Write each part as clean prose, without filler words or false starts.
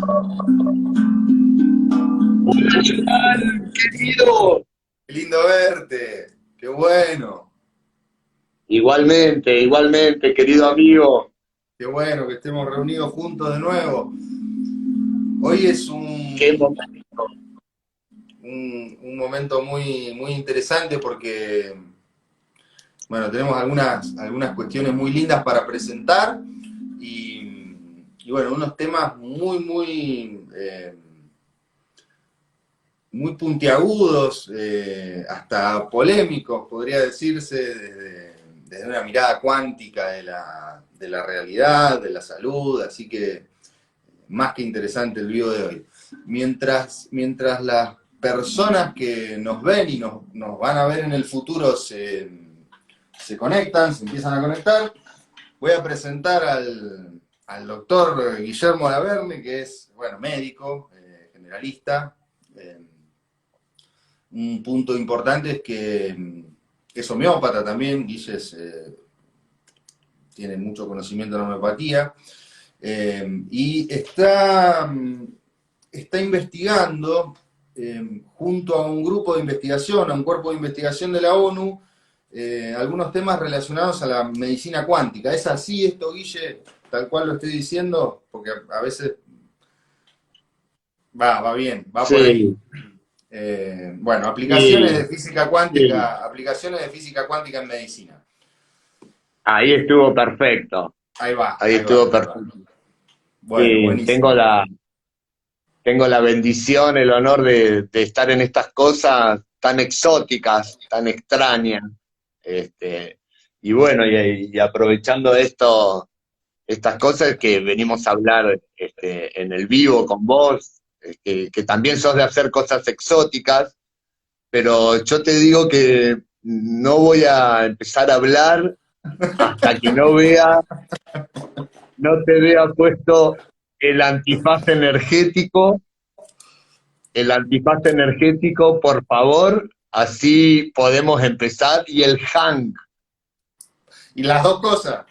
Hola, Joan, querido. Qué lindo verte, qué bueno, Igualmente, igualmente, querido amigo. qué bueno que estemos reunidos juntos de nuevo. Hoy es Qué momento. un momento muy interesante porque, bueno, tenemos algunas cuestiones muy lindas para presentar y bueno, unos temas muy puntiagudos, hasta polémicos, podría decirse, desde una mirada cuántica de la realidad, de la salud, así que más que interesante el video de hoy. Mientras las personas que nos ven y nos van a ver en el futuro se conectan, se empiezan a conectar, voy a presentar al doctor Guillermo Laverne, que es, bueno, médico, generalista. Un punto importante es que es homeópata también, Guille tiene mucho conocimiento en homeopatía, y está investigando junto a un grupo de investigación, a un cuerpo de investigación de la ONU, algunos temas relacionados a la medicina cuántica. ¿Es así esto, Guille, tal cual lo estoy diciendo? Porque a veces va bien, va por ahí. Sí, Bueno, aplicaciones de sí, física sí. cuántica, aplicaciones de física cuántica en medicina. Ahí estuvo perfecto. Ahí va, Ahí ahí va, estuvo ahí va. perfecto. Bueno, Sí, tengo buenísimo. tengo la bendición, el honor de estar en estas cosas tan exóticas, tan extrañas. Este, y bueno, y aprovechando estas cosas que venimos a hablar en el vivo con vos, que también sos de hacer cosas exóticas. Pero yo te digo que no voy a empezar a hablar hasta que no te vea puesto el antifaz energético, el antifaz energético, por favor, así podemos empezar, y el hang, Y las dos cosas.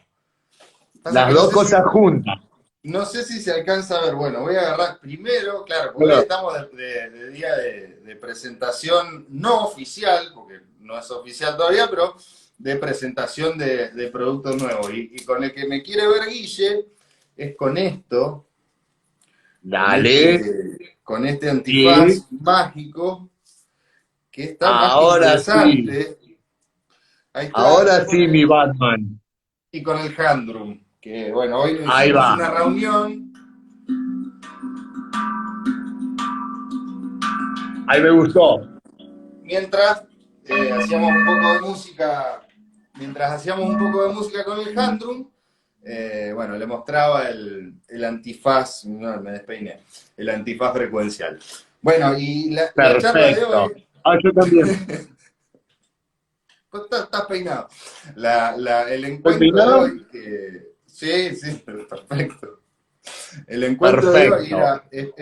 Pasa las que dos cosas juntas. no sé si se alcanza a ver. Bueno, voy a agarrar primero, claro, porque hoy Bueno, estamos de día de presentación no oficial, porque no es oficial todavía, pero de presentación de productos nuevos. Y con el que me quiere ver Guille es con esto, dale, con este y antifaz mágico, que está más que sí, interesante. Ahí está, ahora sí, mi Batman, y con el Handroom, que bueno, hoy lo ahí hicimos va, una reunión. ahí me gustó. Mientras hacíamos un poco de música, mientras hacíamos un poco de música con el Handrum, bueno, le mostraba el antifaz, no, me despeiné, el antifaz frecuencial. Bueno, y la charla de Perfecto. hoy, Ah, yo también. pues estás peinado, el ¿Estoy encuentro de peinado? hoy, sí, sí, perfecto. El encuentro de hoy Perfecto.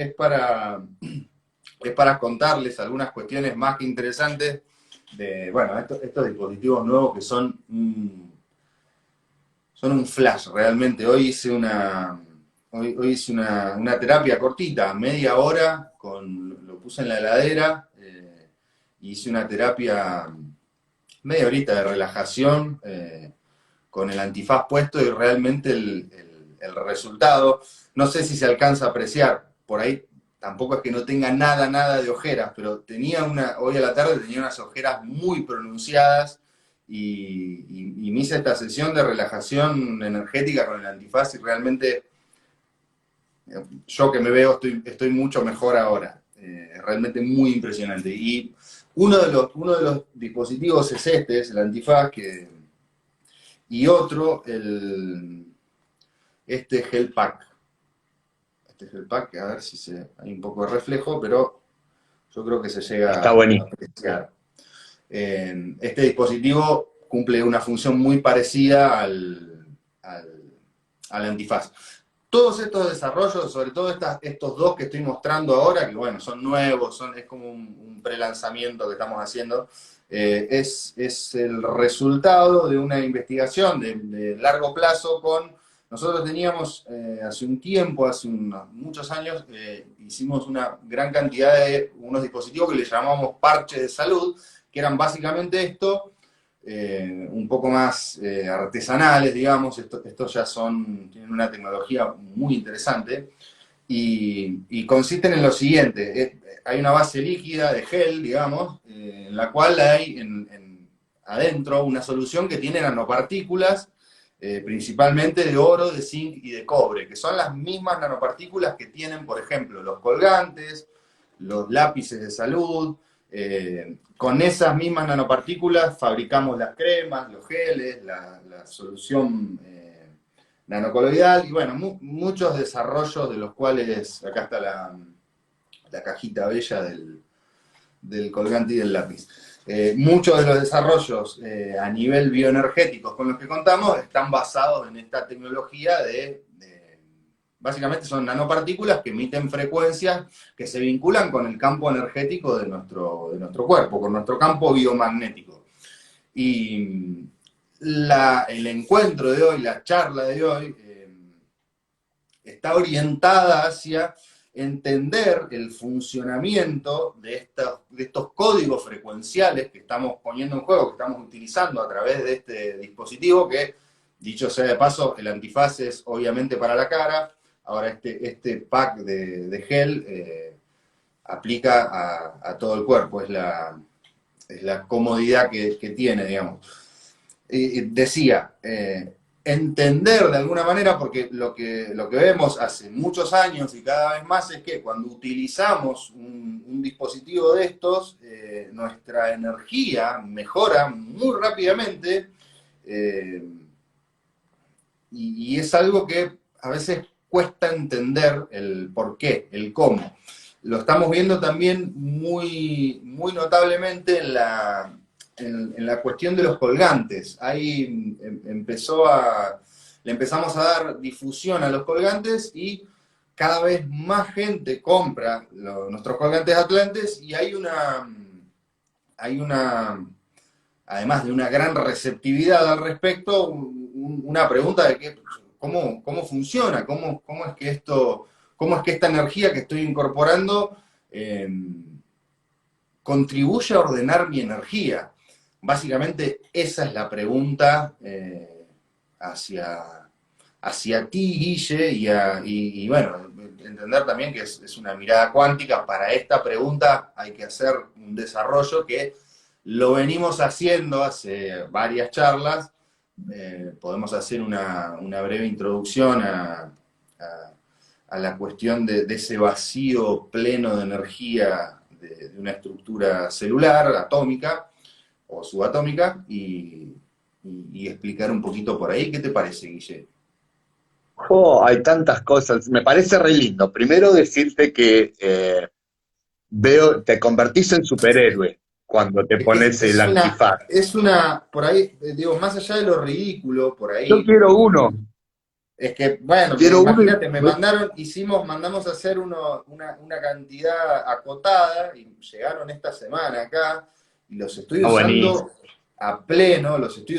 es para contarles algunas cuestiones más que interesantes de, bueno, estos dispositivos nuevos que son un flash realmente. Hoy hice una terapia cortita, media hora, lo puse en la heladera, hice una terapia media horita de relajación, con el antifaz puesto y realmente el resultado, no sé si se alcanza a apreciar, por ahí tampoco es que no tenga nada de ojeras, pero hoy a la tarde tenía unas ojeras muy pronunciadas y me hice esta sesión de relajación energética con el antifaz y realmente yo que me veo estoy mucho mejor ahora. Realmente muy impresionante. Y uno de los dispositivos es este, es el antifaz, y otro, este Gel Pack. Este Gel Pack, a ver si hay un poco de reflejo, pero yo creo que se Está llega a buenísimo. apreciar. Este dispositivo cumple una función muy parecida al, al antifaz. Todos estos desarrollos, sobre todo estos dos que estoy mostrando ahora, que bueno, son nuevos, es como un pre-lanzamiento que estamos haciendo, es el resultado de una investigación de largo plazo con Nosotros teníamos hace un tiempo, muchos años, hicimos una gran cantidad de unos dispositivos que le llamamos parches de salud, que eran básicamente esto, un poco más artesanales, digamos. Estos ya tienen una tecnología muy interesante, y consisten en lo siguiente: hay una base líquida de gel, digamos, en la cual hay adentro una solución que tiene nanopartículas, principalmente de oro, de zinc y de cobre, que son las mismas nanopartículas que tienen, por ejemplo, los colgantes, los lápices de salud. Con esas mismas nanopartículas fabricamos las cremas, los geles, la solución nanocoloidal, y bueno, muchos desarrollos de los cuales, acá está la cajita bella del colgante y del lápiz. Muchos de los desarrollos a nivel bioenergético con los que contamos están basados en esta tecnología básicamente son nanopartículas que emiten frecuencias que se vinculan con el campo energético de nuestro cuerpo, con nuestro campo biomagnético. Y el encuentro de hoy, la charla de hoy, está orientada hacia entender el funcionamiento de estos códigos frecuenciales que estamos poniendo en juego, que estamos utilizando a través de este dispositivo, que, dicho sea de paso, el antifaz es obviamente para la cara. Ahora este pack de gel aplica a todo el cuerpo, es la comodidad que tiene, digamos. Decía, entender de alguna manera, porque lo que vemos hace muchos años y cada vez más es que cuando utilizamos un dispositivo de estos, nuestra energía mejora muy rápidamente, y es algo que a veces cuesta entender el por qué, el cómo. Lo estamos viendo también muy, muy notablemente en la cuestión de los colgantes. Ahí le empezamos a dar difusión a los colgantes, y cada vez más gente compra nuestros colgantes Atlantes, y hay además de una gran receptividad al respecto, una pregunta de cómo funciona, cómo es que esta energía que estoy incorporando contribuye a ordenar mi energía. Básicamente esa es la pregunta hacia ti, Guille, y bueno, entender también que es una mirada cuántica. Para esta pregunta hay que hacer un desarrollo que lo venimos haciendo hace varias charlas. Podemos hacer una breve introducción a la cuestión de ese vacío pleno de energía de una estructura celular, atómica o subatómica, y explicar un poquito por ahí. ¿Qué te parece, Guille? Oh, hay tantas cosas. Me parece re lindo. Primero decirte que te convertís en superhéroe cuando te pones el antifaz. Por ahí, digo, más allá de lo ridículo, por Yo ahí, quiero uno. es que, bueno, Quiero uno imagínate, mandamos a hacer una cantidad acotada, y llegaron esta semana acá, y los estoy buenísimo.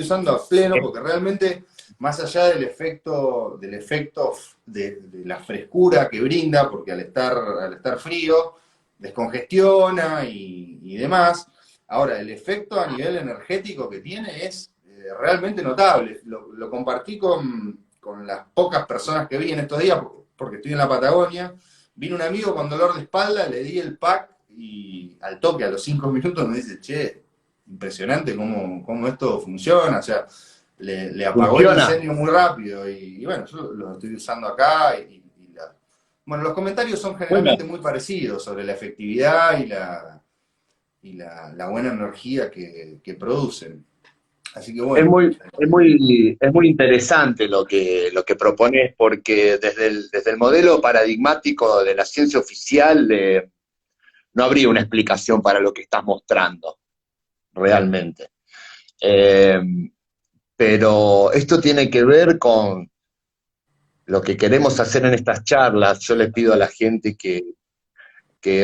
usando a pleno, porque realmente, más allá del efecto de la frescura que brinda, porque al estar frío, descongestiona y demás. Ahora, el efecto a nivel energético que tiene es realmente notable. Lo compartí con las pocas personas que vi en estos días, porque estoy en la Patagonia. Vino un amigo con dolor de espalda, le di el pack, y al toque, a los 5 minutos, me dice: che, impresionante cómo esto funciona. O sea, le apagó el incendio muy rápido, y bueno, yo lo estoy usando acá, bueno, los comentarios son generalmente muy parecidos sobre la efectividad y la buena energía que producen. Así que bueno. Es muy interesante lo que propones, porque desde el modelo paradigmático de la ciencia oficial no habría una explicación para lo que estás mostrando, realmente. Pero esto tiene que ver con lo que queremos hacer en estas charlas. Yo les pido a la gente que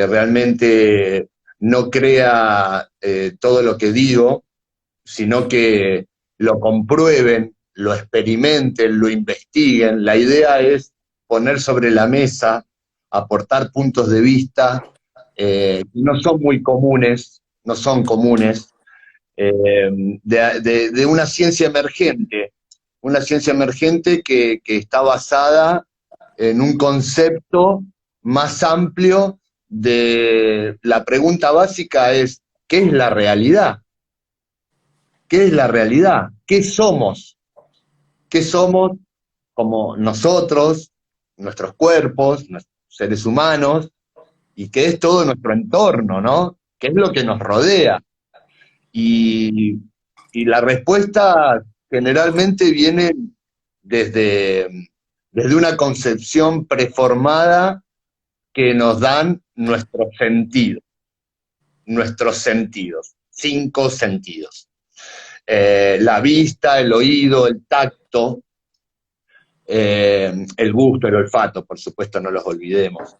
realmente no crea todo lo que digo, sino que lo comprueben lo experimenten, lo investiguen. La idea es poner sobre la mesa, aportar puntos de vista que no son muy comunes, no son comunes, de una ciencia emergente que está basada en un concepto más amplio de la pregunta básica es, ¿qué es la realidad? ¿Qué es la realidad? ¿Qué somos? ¿Qué somos como nosotros, nuestros cuerpos, nuestros seres humanos, y qué es todo nuestro entorno, ¿no? ¿Qué es lo que nos rodea? Y, y la respuesta generalmente viene desde, desde una concepción preformada que nos dan nuestros sentidos, 5 sentidos. La vista, el oído, el tacto, el gusto, el olfato, por supuesto, no los olvidemos.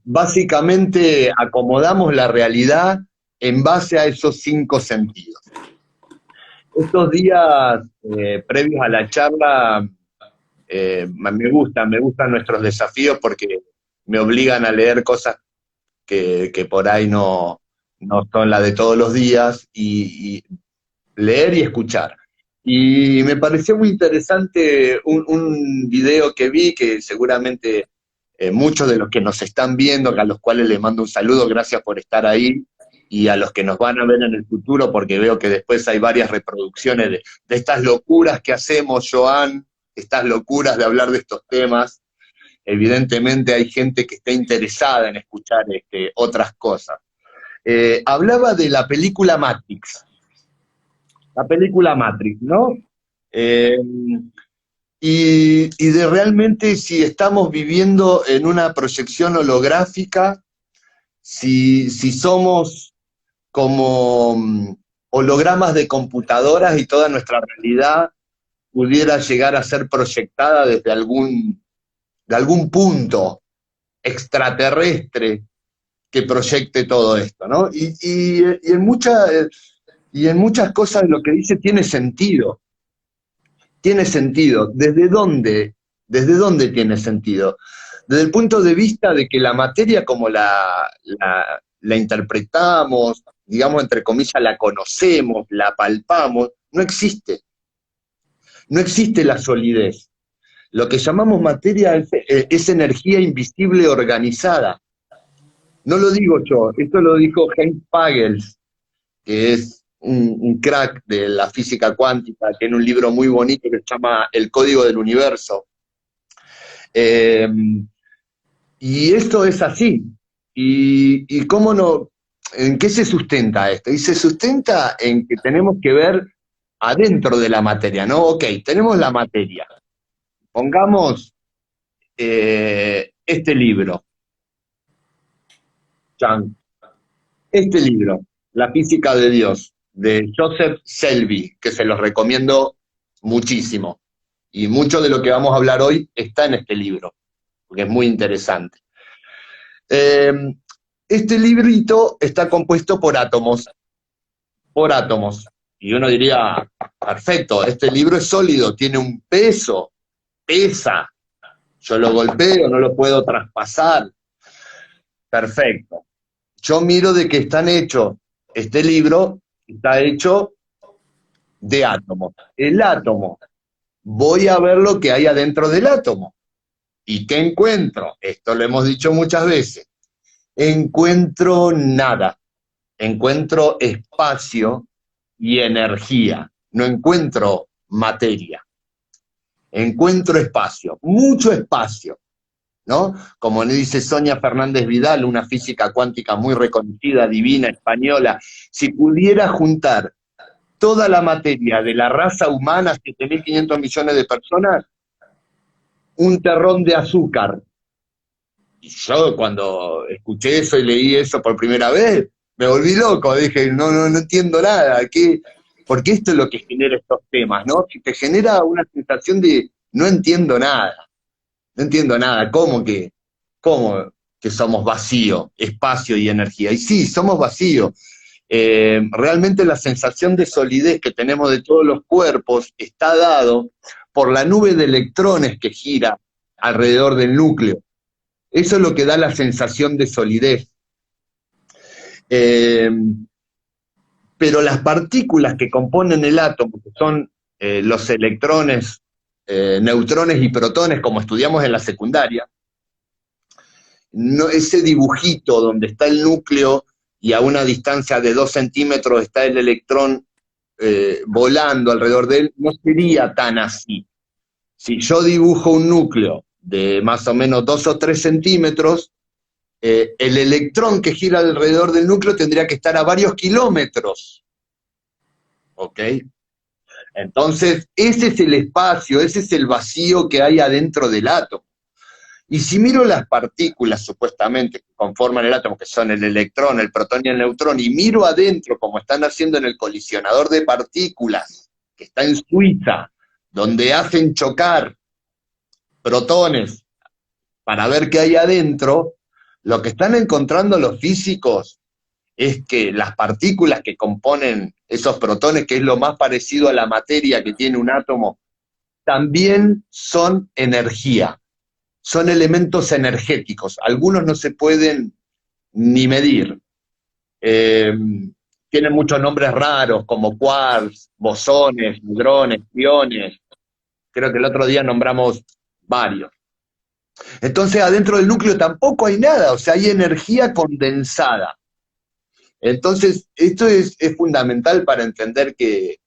Básicamente acomodamos la realidad en base a esos 5 sentidos. Estos días previos a la charla me gustan nuestros desafíos porque me obligan a leer cosas que por ahí no son las de todos los días, y leer y escuchar. Y me pareció muy interesante un video que vi, que seguramente muchos de los que nos están viendo, a los cuales les mando un saludo, gracias por estar ahí, y a los que nos van a ver en el futuro, porque veo que después hay varias reproducciones de estas locuras que hacemos, Joan, estas locuras de hablar de estos temas. Evidentemente hay gente que está interesada en escuchar otras cosas. Hablaba de la película Matrix, ¿no? Eh, y de realmente si estamos viviendo en una proyección holográfica, si somos como hologramas de computadoras y toda nuestra realidad pudiera llegar a ser proyectada desde de algún punto extraterrestre que proyecte todo esto, ¿no? Y en muchas cosas lo que dice tiene sentido. Tiene sentido. ¿Desde dónde tiene sentido? Desde el punto de vista de que la materia como la interpretamos, digamos entre comillas, la conocemos, la palpamos, no existe. No existe la solidez. Lo que llamamos materia es energía invisible organizada. No lo digo yo, esto lo dijo Heinz Pagels, que es un crack de la física cuántica, tiene un libro muy bonito que se llama El Código del Universo. Y esto es así. Y cómo no, ¿en qué se sustenta esto? Y se sustenta en que tenemos que ver adentro de la materia, ¿no? Ok, tenemos la materia. Pongamos este libro, Chan, este libro, La física de Dios, de Joseph Selby, que se los recomiendo muchísimo. Y mucho de lo que vamos a hablar hoy está en este libro, porque es muy interesante. Este librito está compuesto por átomos, por átomos. Y uno diría, perfecto, este libro es sólido, tiene un peso, pesa, yo lo golpeo, no lo puedo traspasar. Perfecto. Yo miro de qué están hechos. Este libro está hecho de átomos. El átomo, voy a ver lo que hay adentro del átomo. ¿Y qué encuentro? Esto lo hemos dicho muchas veces. Encuentro nada. Encuentro espacio y energía. No encuentro materia. Encuentro espacio, mucho espacio, ¿no? Como le dice Sonia Fernández Vidal, una física cuántica muy reconocida, divina, española, si pudiera juntar toda la materia de la raza humana, 7.500 millones de personas, un terrón de azúcar. Y yo cuando escuché eso y leí eso por primera vez, me volví loco, dije, no entiendo nada, porque esto es lo que genera estos temas, ¿no? Que te genera una sensación de no entiendo nada, no entiendo nada, cómo que somos vacío, espacio y energía? Y sí, somos vacío, realmente la sensación de solidez que tenemos de todos los cuerpos está dado por la nube de electrones que gira alrededor del núcleo. Eso es lo que da la sensación de solidez. Eh, pero las partículas que componen el átomo, que son los electrones, neutrones y protones, como estudiamos en la secundaria, no, ese dibujito donde está el núcleo y a una distancia de 2 centímetros está el electrón volando alrededor de él, no sería tan así. Si yo dibujo un núcleo de más o menos 2 o 3 centímetros, el electrón que gira alrededor del núcleo tendría que estar a varios kilómetros. ¿Ok? Entonces, ese es el espacio, ese es el vacío que hay adentro del átomo. Y si miro las partículas supuestamente que conforman el átomo, que son el electrón, el protón y el neutrón, y miro adentro como están haciendo en el colisionador de partículas, que está en Suiza, donde hacen chocar protones para ver qué hay adentro, lo que están encontrando los físicos es que las partículas que componen esos protones, que es lo más parecido a la materia que tiene un átomo, también son energía, son elementos energéticos. Algunos no se pueden ni medir. Tienen muchos nombres raros, como quarks, bosones, hadrones, piones. Creo que el otro día nombramos varios. Entonces, adentro del núcleo tampoco hay nada, o sea, hay energía condensada. Entonces, esto es fundamental para entender que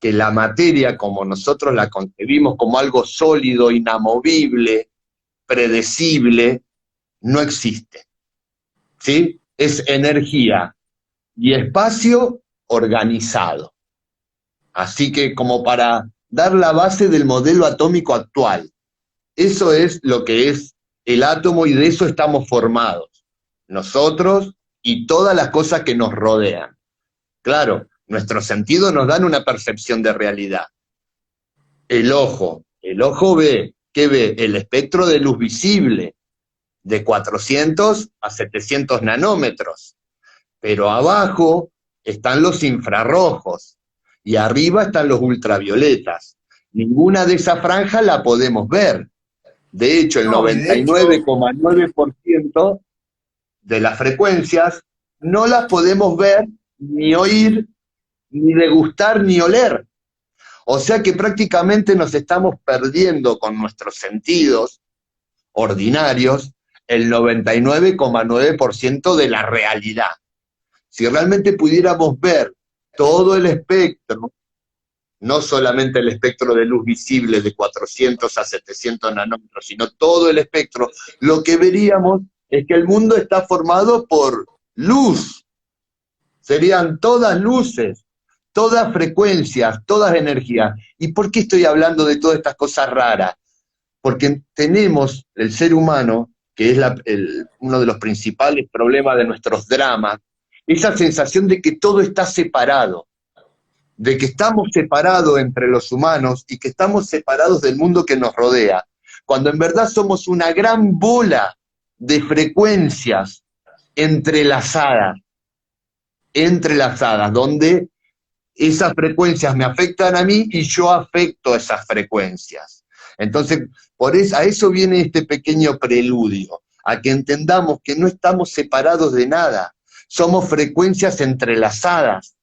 la materia, como nosotros la concebimos como algo sólido, inamovible, predecible, no existe. ¿Sí? Es energía y espacio organizado. Así que como para dar la base del modelo atómico actual, eso es lo que es el átomo y de eso estamos formados, nosotros y todas las cosas que nos rodean. Claro, nuestros sentidos nos dan una percepción de realidad. El ojo ve, ¿qué ve? El espectro de luz visible, de 400 a 700 nanómetros. Pero abajo están los infrarrojos y arriba están los ultravioletas. Ninguna de esas franjas la podemos ver. De hecho, el No, y de hecho, 99,9% de las frecuencias no las podemos ver, ni oír, ni degustar, ni oler. O sea que prácticamente nos estamos perdiendo con nuestros sentidos ordinarios el 99,9% de la realidad. Si realmente pudiéramos ver todo el espectro, no solamente el espectro de luz visible de 400 a 700 nanómetros, sino todo el espectro, lo que veríamos es que el mundo está formado por luz. Serían todas luces, todas frecuencias, todas energías. ¿Y por qué estoy hablando de todas estas cosas raras? Porque tenemos, el ser humano, que es uno de los principales problemas de nuestros dramas, esa sensación de que todo está separado, de que estamos separados entre los humanos y que estamos separados del mundo que nos rodea, cuando en verdad somos una gran bola de frecuencias entrelazadas, donde esas frecuencias me afectan a mí y yo afecto a esas frecuencias. Entonces, a eso viene este pequeño preludio, a que entendamos que no estamos separados de nada, somos frecuencias entrelazadas,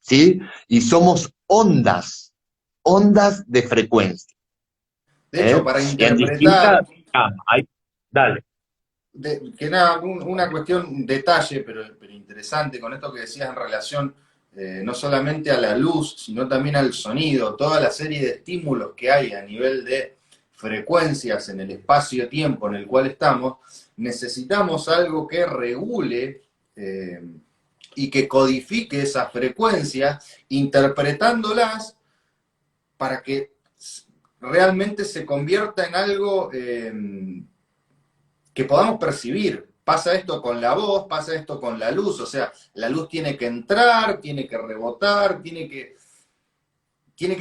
¿sí? Y somos ondas de frecuencia. de hecho, para En distintas... interpretar, Dale. que nada, una cuestión, detalle, pero interesante, con esto que decías en relación no solamente a la luz, sino también al sonido, toda la serie de estímulos que hay a nivel de frecuencias en el espacio-tiempo en el cual estamos, necesitamos algo que regule y que codifique esas frecuencias, interpretándolas para que realmente se convierta en algo que podamos percibir. Pasa esto con la voz, pasa esto con la luz, o sea, la luz tiene que entrar, tiene que rebotar, tiene que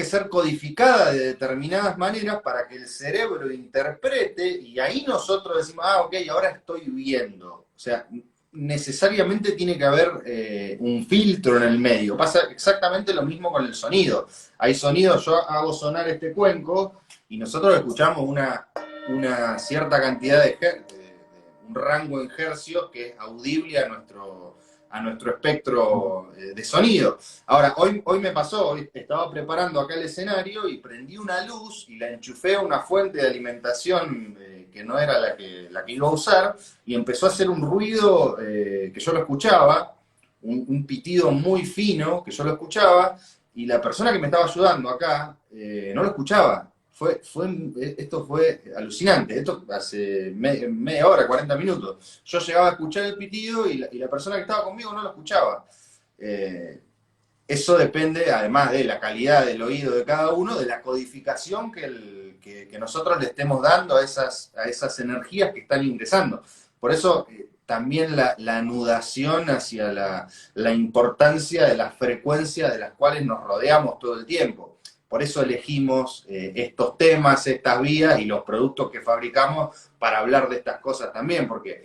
ser codificada de determinadas maneras para que el cerebro interprete y ahí nosotros decimos, ah, ok, ahora estoy viendo. O sea, necesariamente tiene que haber un filtro en el medio. Pasa exactamente lo mismo con el sonido. Hay sonidos, yo hago sonar este cuenco y nosotros escuchamos una cierta cantidad un rango en hercios que es audible a nuestro espectro de sonido. Ahora, hoy me pasó, hoy estaba preparando acá el escenario y prendí una luz y la enchufé a una fuente de alimentación que no era la que iba a usar, y empezó a hacer un ruido que yo lo escuchaba, un pitido muy fino que yo lo escuchaba, y la persona que me estaba ayudando acá no lo escuchaba. Esto fue alucinante, esto hace media hora, 40 minutos. Yo llegaba a escuchar el pitido y la persona que estaba conmigo no lo escuchaba. Eh, Eso depende, además de la calidad del oído de cada uno, de la codificación que nosotros le estemos dando a esas energías que están ingresando. Por eso también la anudación hacia la importancia de las frecuencias de las cuales nos rodeamos todo el tiempo. Por eso elegimos estos temas, estas vías y los productos que fabricamos para hablar de estas cosas también, porque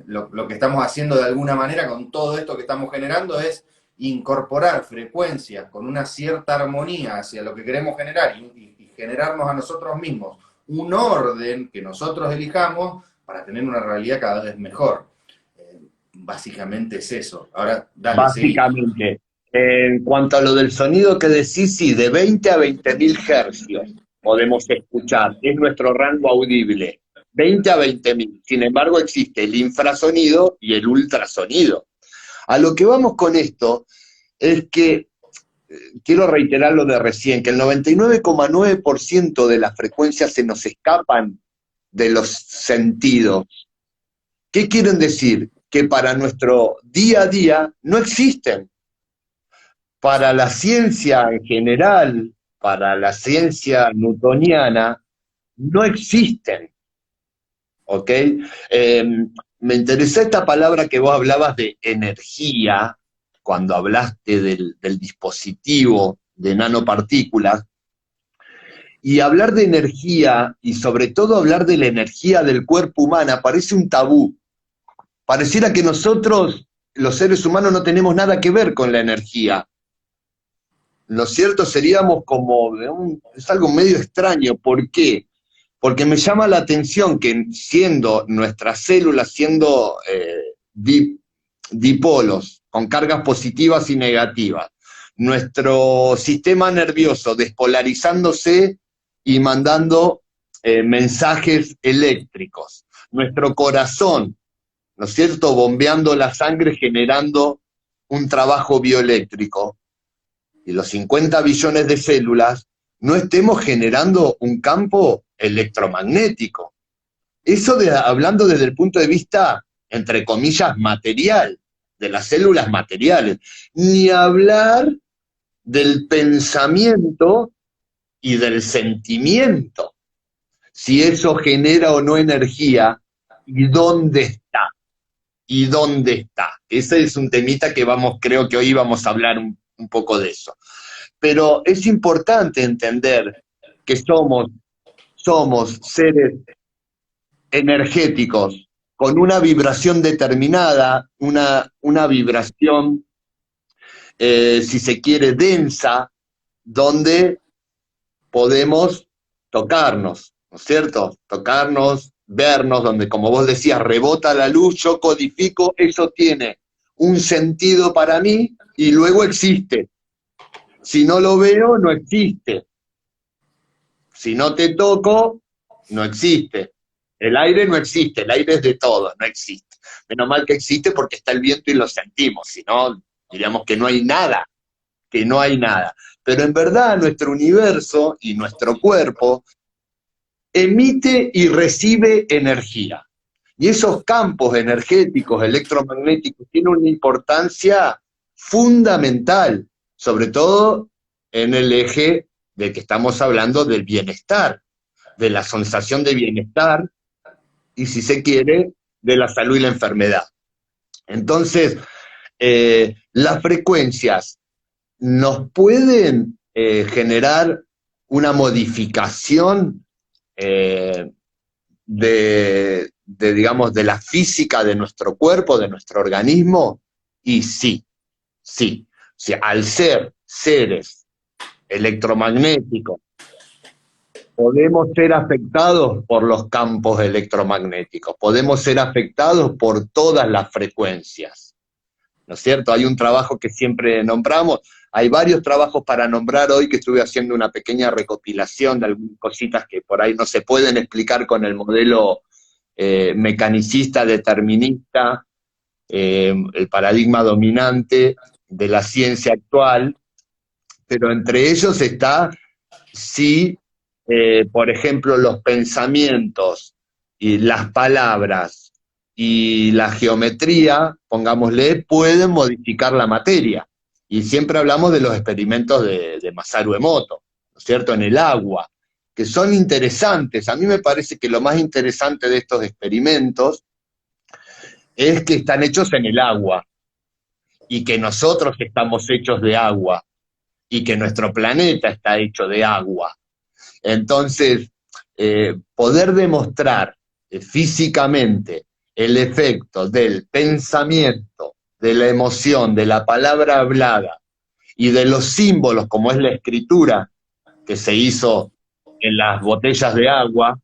lo que estamos haciendo de alguna manera con todo esto que estamos generando es incorporar frecuencias con una cierta armonía hacia lo que queremos generar y generarnos a nosotros mismos un orden que nosotros elijamos para tener una realidad cada vez mejor. Básicamente es eso. Ahora, dale, seguí. Básicamente. En cuanto a lo del sonido que decís, sí, de 20 a 20.000 hercios podemos escuchar, es nuestro rango audible, 20 a 20.000. Sin embargo, existe el infrasonido y el ultrasonido. A lo que vamos con esto es que, quiero reiterar lo de recién, que el 99,9% de las frecuencias se nos escapan de los sentidos. ¿Qué quieren decir? Que para nuestro día a día no existen. Para la ciencia en general, para la ciencia newtoniana, no existen. ¿Ok? Me interesó esta palabra que vos hablabas de energía, cuando hablaste del dispositivo de nanopartículas, y hablar de energía, y sobre todo hablar de la energía del cuerpo humano, parece un tabú. Pareciera que nosotros, los seres humanos, no tenemos nada que ver con la energía. Lo cierto seríamos como, es algo medio extraño. ¿Por qué? Porque me llama la atención que siendo nuestras células, siendo dipolos, con cargas positivas y negativas, nuestro sistema nervioso despolarizándose y mandando mensajes eléctricos, nuestro corazón, ¿no es cierto?, bombeando la sangre, generando un trabajo bioeléctrico, y los 50 billones de células, no estemos generando un campo electromagnético. Eso hablando desde el punto de vista, entre comillas, material, de las células materiales. Ni hablar del pensamiento y del sentimiento. Si eso genera o no energía, ¿y dónde está? ¿Y dónde está? Ese es un temita que creo que hoy vamos a hablar un poco de eso. Pero es importante entender que somos seres energéticos con una vibración determinada, una vibración, si se quiere, densa, donde podemos tocarnos, ¿no es cierto? Tocarnos, vernos, donde, como vos decías, rebota la luz, yo codifico, eso tiene un sentido para mí y luego existe. Si no lo veo, no existe. Si no te toco, no existe. El aire no existe, el aire es de todo, no existe. Menos mal que existe porque está el viento y lo sentimos, si no, diríamos que no hay nada, que no hay nada. Pero en verdad nuestro universo y nuestro cuerpo emite y recibe energía. Y esos campos energéticos, electromagnéticos, tienen una importancia fundamental, sobre todo en el eje de que estamos hablando del bienestar, de la sensación de bienestar y, si se quiere, de la salud y la enfermedad. Entonces, las frecuencias nos pueden generar una modificación de digamos, de la física de nuestro cuerpo, de nuestro organismo? Y sí, sí. O sea, al ser seres electromagnéticos, podemos ser afectados por los campos electromagnéticos, podemos ser afectados por todas las frecuencias, ¿no es cierto? Hay un trabajo que siempre nombramos, hay varios trabajos para nombrar hoy que estuve haciendo una pequeña recopilación de algunas cositas que por ahí no se pueden explicar con el modelo mecanicista, determinista, el paradigma dominante de la ciencia actual, pero entre ellos está si, por ejemplo, los pensamientos y las palabras y la geometría, pongámosle, pueden modificar la materia. Y siempre hablamos de los experimentos de Masaru Emoto, ¿no es cierto?, en el agua, que son interesantes. A mí me parece que lo más interesante de estos experimentos es que están hechos en el agua y que nosotros estamos hechos de agua y que nuestro planeta está hecho de agua. Entonces, poder demostrar físicamente el efecto del pensamiento, de la emoción, de la palabra hablada y de los símbolos, como es la escritura que se hizo en las botellas de agua,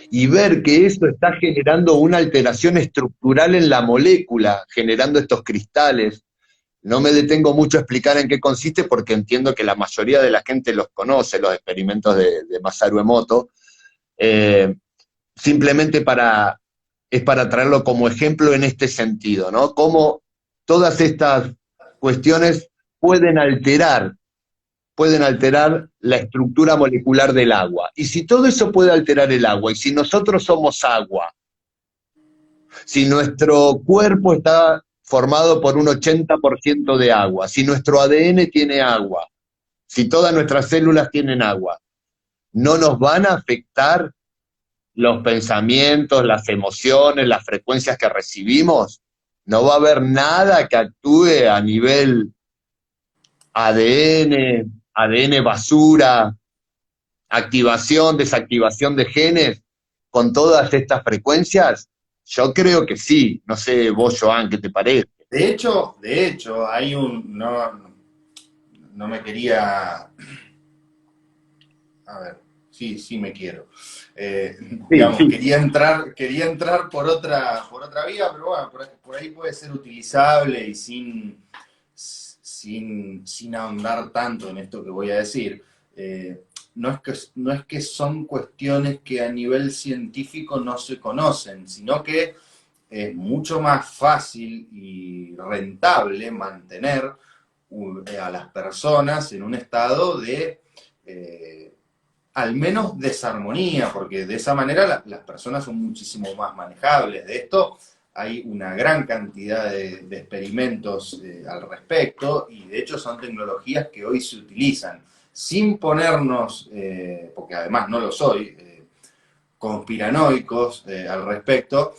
y ver que eso está generando una alteración estructural en la molécula, generando estos cristales. No me detengo mucho a explicar en qué consiste porque entiendo que la mayoría de la gente los conoce, los experimentos de Masaru Emoto. Eh, simplemente es para traerlo como ejemplo en este sentido, ¿no? Cómo todas estas cuestiones pueden alterar la estructura molecular del agua. Y si todo eso puede alterar el agua, y si nosotros somos agua, si nuestro cuerpo está formado por un 80% de agua, si nuestro ADN tiene agua, si todas nuestras células tienen agua, ¿no nos van a afectar los pensamientos, las emociones, las frecuencias que recibimos? No va a haber nada que actúe a nivel ADN basura, activación, desactivación de genes con todas estas frecuencias. Yo creo que sí. No sé vos, Joan, ¿qué te parece? De hecho, hay un. No, no me quería. A ver, sí, sí me quiero. Sí, Digamos, sí. quería entrar por otra vía, pero bueno, por ahí puede ser utilizable y sin ahondar tanto en esto que voy a decir. No es que son cuestiones que a nivel científico no se conocen, sino que es mucho más fácil y rentable mantener a las personas en un estado de al menos desarmonía, porque de esa manera las personas son muchísimo más manejables. De esto hay una gran cantidad de experimentos al respecto y de hecho son tecnologías que hoy se utilizan sin ponernos, porque además no lo soy, conspiranoicos al respecto.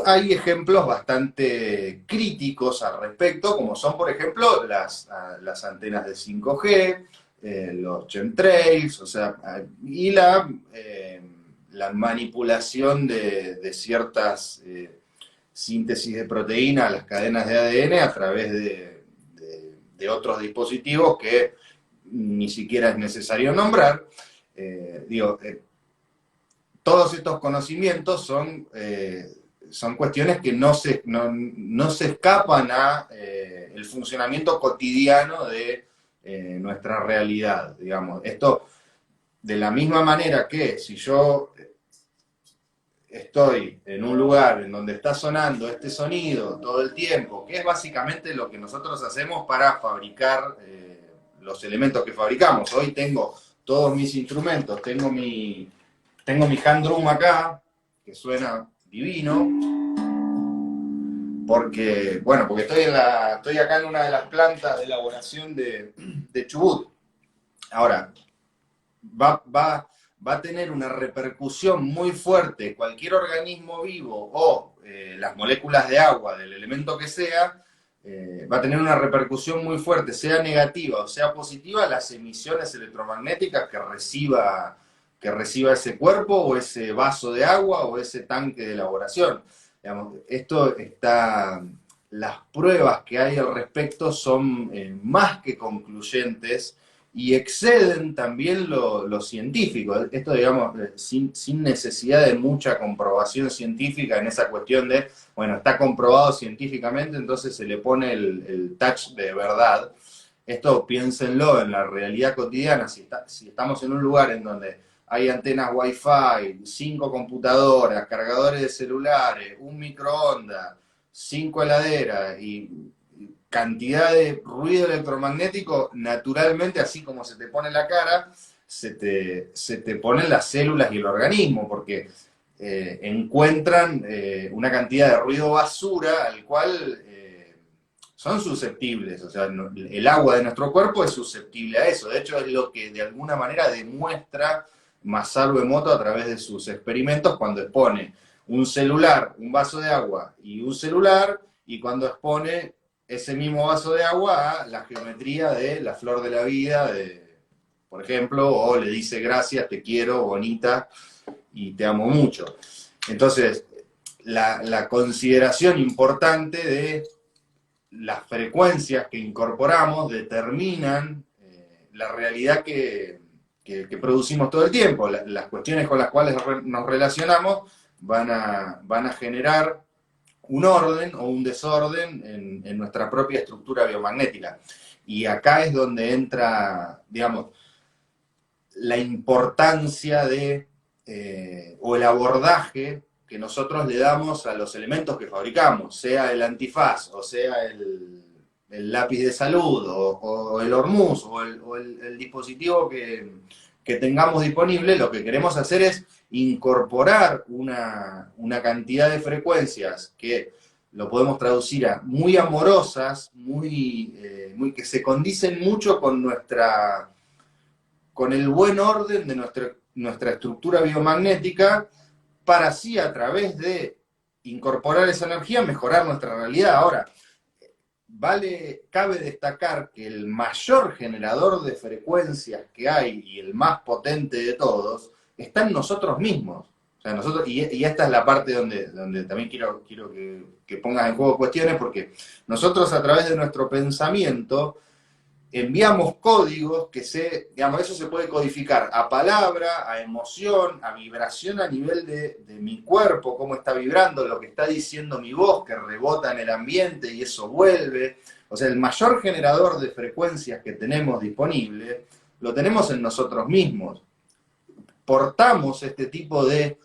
Hay ejemplos bastante críticos al respecto, como son, por ejemplo, las antenas de 5G, los chemtrails, o sea, y la manipulación de ciertas síntesis de proteína a las cadenas de ADN a través de otros dispositivos que ni siquiera es necesario nombrar. Digo, todos estos conocimientos son cuestiones que no se escapan a el funcionamiento cotidiano de nuestra realidad, digamos. Esto, de la misma manera que si yo estoy en un lugar en donde está sonando este sonido todo el tiempo, que es básicamente lo que nosotros hacemos para fabricar los elementos que fabricamos. Hoy tengo todos mis instrumentos, tengo mi hand drum acá, que suena divino, porque estoy acá en una de las plantas de elaboración de Chubut. Ahora, va a tener una repercusión muy fuerte cualquier organismo vivo o las moléculas de agua, del elemento que sea, va a tener una repercusión muy fuerte, sea negativa o sea positiva, las emisiones electromagnéticas que reciba ese cuerpo o ese vaso de agua o ese tanque de elaboración. Digamos, esto está, las pruebas que hay al respecto son más que concluyentes y exceden también lo científico. Esto, digamos, sin necesidad de mucha comprobación científica en esa cuestión de, bueno, está comprobado científicamente, entonces se le pone el touch de verdad. Esto piénsenlo en la realidad cotidiana, si estamos en un lugar en donde hay antenas Wi-Fi, 5 computadoras, cargadores de celulares, un microondas, 5 heladeras y cantidad de ruido electromagnético, naturalmente, así como se te pone la cara, se te ponen las células y el organismo, porque encuentran una cantidad de ruido basura al cual son susceptibles. O sea, el agua de nuestro cuerpo es susceptible a eso. De hecho, es lo que de alguna manera demuestra Masaru Emoto a través de sus experimentos cuando expone un celular, un vaso de agua y un celular, y cuando expone ese mismo vaso de agua a la geometría de la flor de la vida, por ejemplo, o le dice gracias, te quiero, bonita, y te amo mucho. Entonces, la consideración importante de las frecuencias que incorporamos determinan la realidad que producimos todo el tiempo. Las cuestiones con las cuales nos relacionamos van a generar un orden o un desorden en nuestra propia estructura biomagnética. Y acá es donde entra, digamos, la importancia o el abordaje que nosotros le damos a los elementos que fabricamos, sea el antifaz, o sea el lápiz de salud, o el hormuz, o el dispositivo que tengamos disponible. Lo que queremos hacer es incorporar una cantidad de frecuencias que lo podemos traducir a muy amorosas, que se condicen mucho con el buen orden de nuestra estructura biomagnética, para así, a través de incorporar esa energía, mejorar nuestra realidad. Ahora, cabe destacar que el mayor generador de frecuencias que hay, y el más potente de todos, está en nosotros mismos. O sea, nosotros, y esta es la parte donde también quiero que pongas en juego cuestiones, porque nosotros, a través de nuestro pensamiento, enviamos códigos digamos, eso se puede codificar a palabra, a emoción, a vibración a nivel de mi cuerpo, cómo está vibrando, lo que está diciendo mi voz, que rebota en el ambiente y eso vuelve. O sea, el mayor generador de frecuencias que tenemos disponible, lo tenemos en nosotros mismos. Portamos este tipo de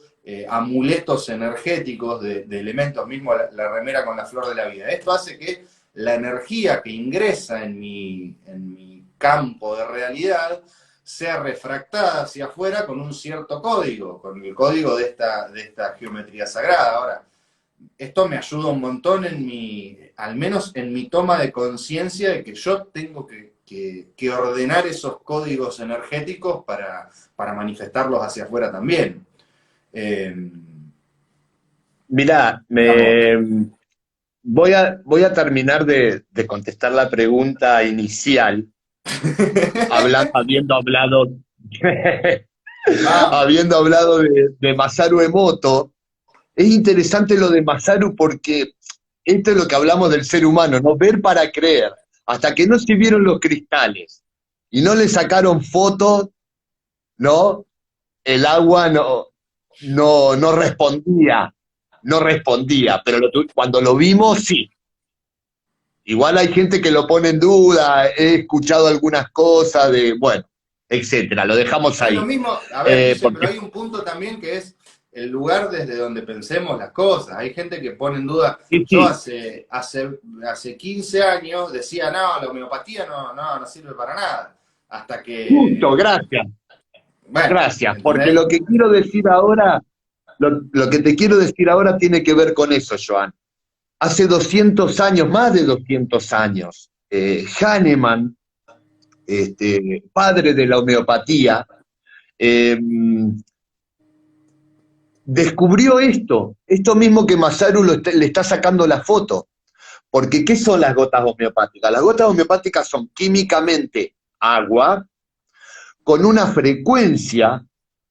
amuletos energéticos, de elementos, mismo la remera con la flor de la vida. Esto hace que la energía que ingresa en mi campo de realidad sea refractada hacia afuera con un cierto código, con el código de esta geometría sagrada. Ahora, esto me ayuda un montón al menos en mi toma de conciencia de que yo tengo que ordenar esos códigos energéticos para manifestarlos hacia afuera también. Mirá, voy a terminar de contestar la pregunta inicial, habiendo hablado, habiendo hablado de Masaru Emoto. Es interesante lo de Masaru porque esto es lo que hablamos del ser humano, ¿no? Ver para creer. Hasta que no se vieron los cristales y no le sacaron fotos, ¿no? El agua no respondía, pero cuando lo vimos, sí. Igual hay gente que lo pone en duda, he escuchado algunas cosas bueno, etcétera, lo dejamos ahí. Es lo mismo, a ver, Guille, porque... pero hay un punto también que es el lugar desde donde pensemos las cosas. Hay gente que pone en duda. Sí, Yo sí. hace 15 años decía, no, la homeopatía no sirve para nada. Hasta Justo, que, gracias. bueno, Gracias, porque ¿entendés? lo que quiero decir ahora, lo que te quiero decir ahora tiene que ver con eso, Joan. Hace 200 años, más de 200 años, Hahnemann, padre de la homeopatía, descubrió esto mismo que Masaru le está sacando la foto. Porque, ¿qué son las gotas homeopáticas? Las gotas homeopáticas son químicamente agua con una frecuencia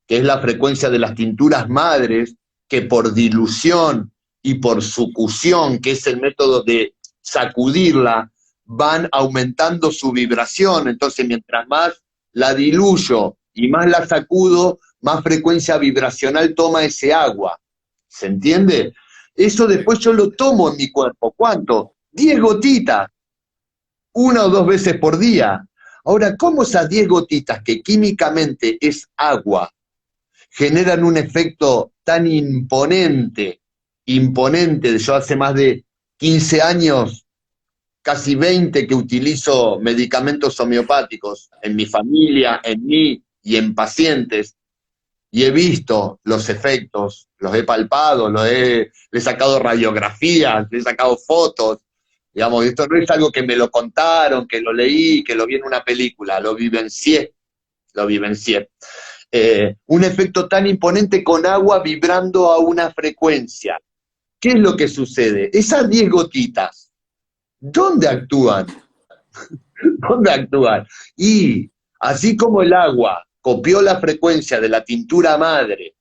que es la frecuencia de las tinturas madres, que por dilución y por sucusión, que es el método de sacudirla, van aumentando su vibración. Entonces, mientras más la diluyo y más la sacudo, más frecuencia vibracional toma ese agua. ¿Se entiende? Eso después yo lo tomo en mi cuerpo. ¿Cuánto? 10 gotitas, 1 o 2 veces por día. Ahora, ¿cómo esas 10 gotitas, que químicamente es agua, generan un efecto tan imponente? Yo hace más de 15 años, casi 20, que utilizo medicamentos homeopáticos en mi familia, en mí y en pacientes, y he visto los efectos, los he palpado, le he sacado radiografías, le he sacado fotos. Digamos, esto no es algo que me lo contaron, que lo leí, que lo vi en una película, lo vivencié, lo vivencié. Un efecto tan imponente con agua vibrando a una frecuencia. ¿Qué es lo que sucede? Esas 10 gotitas, ¿dónde actúan? ¿Dónde actúan? Y así como el agua copió la frecuencia de la tintura madre,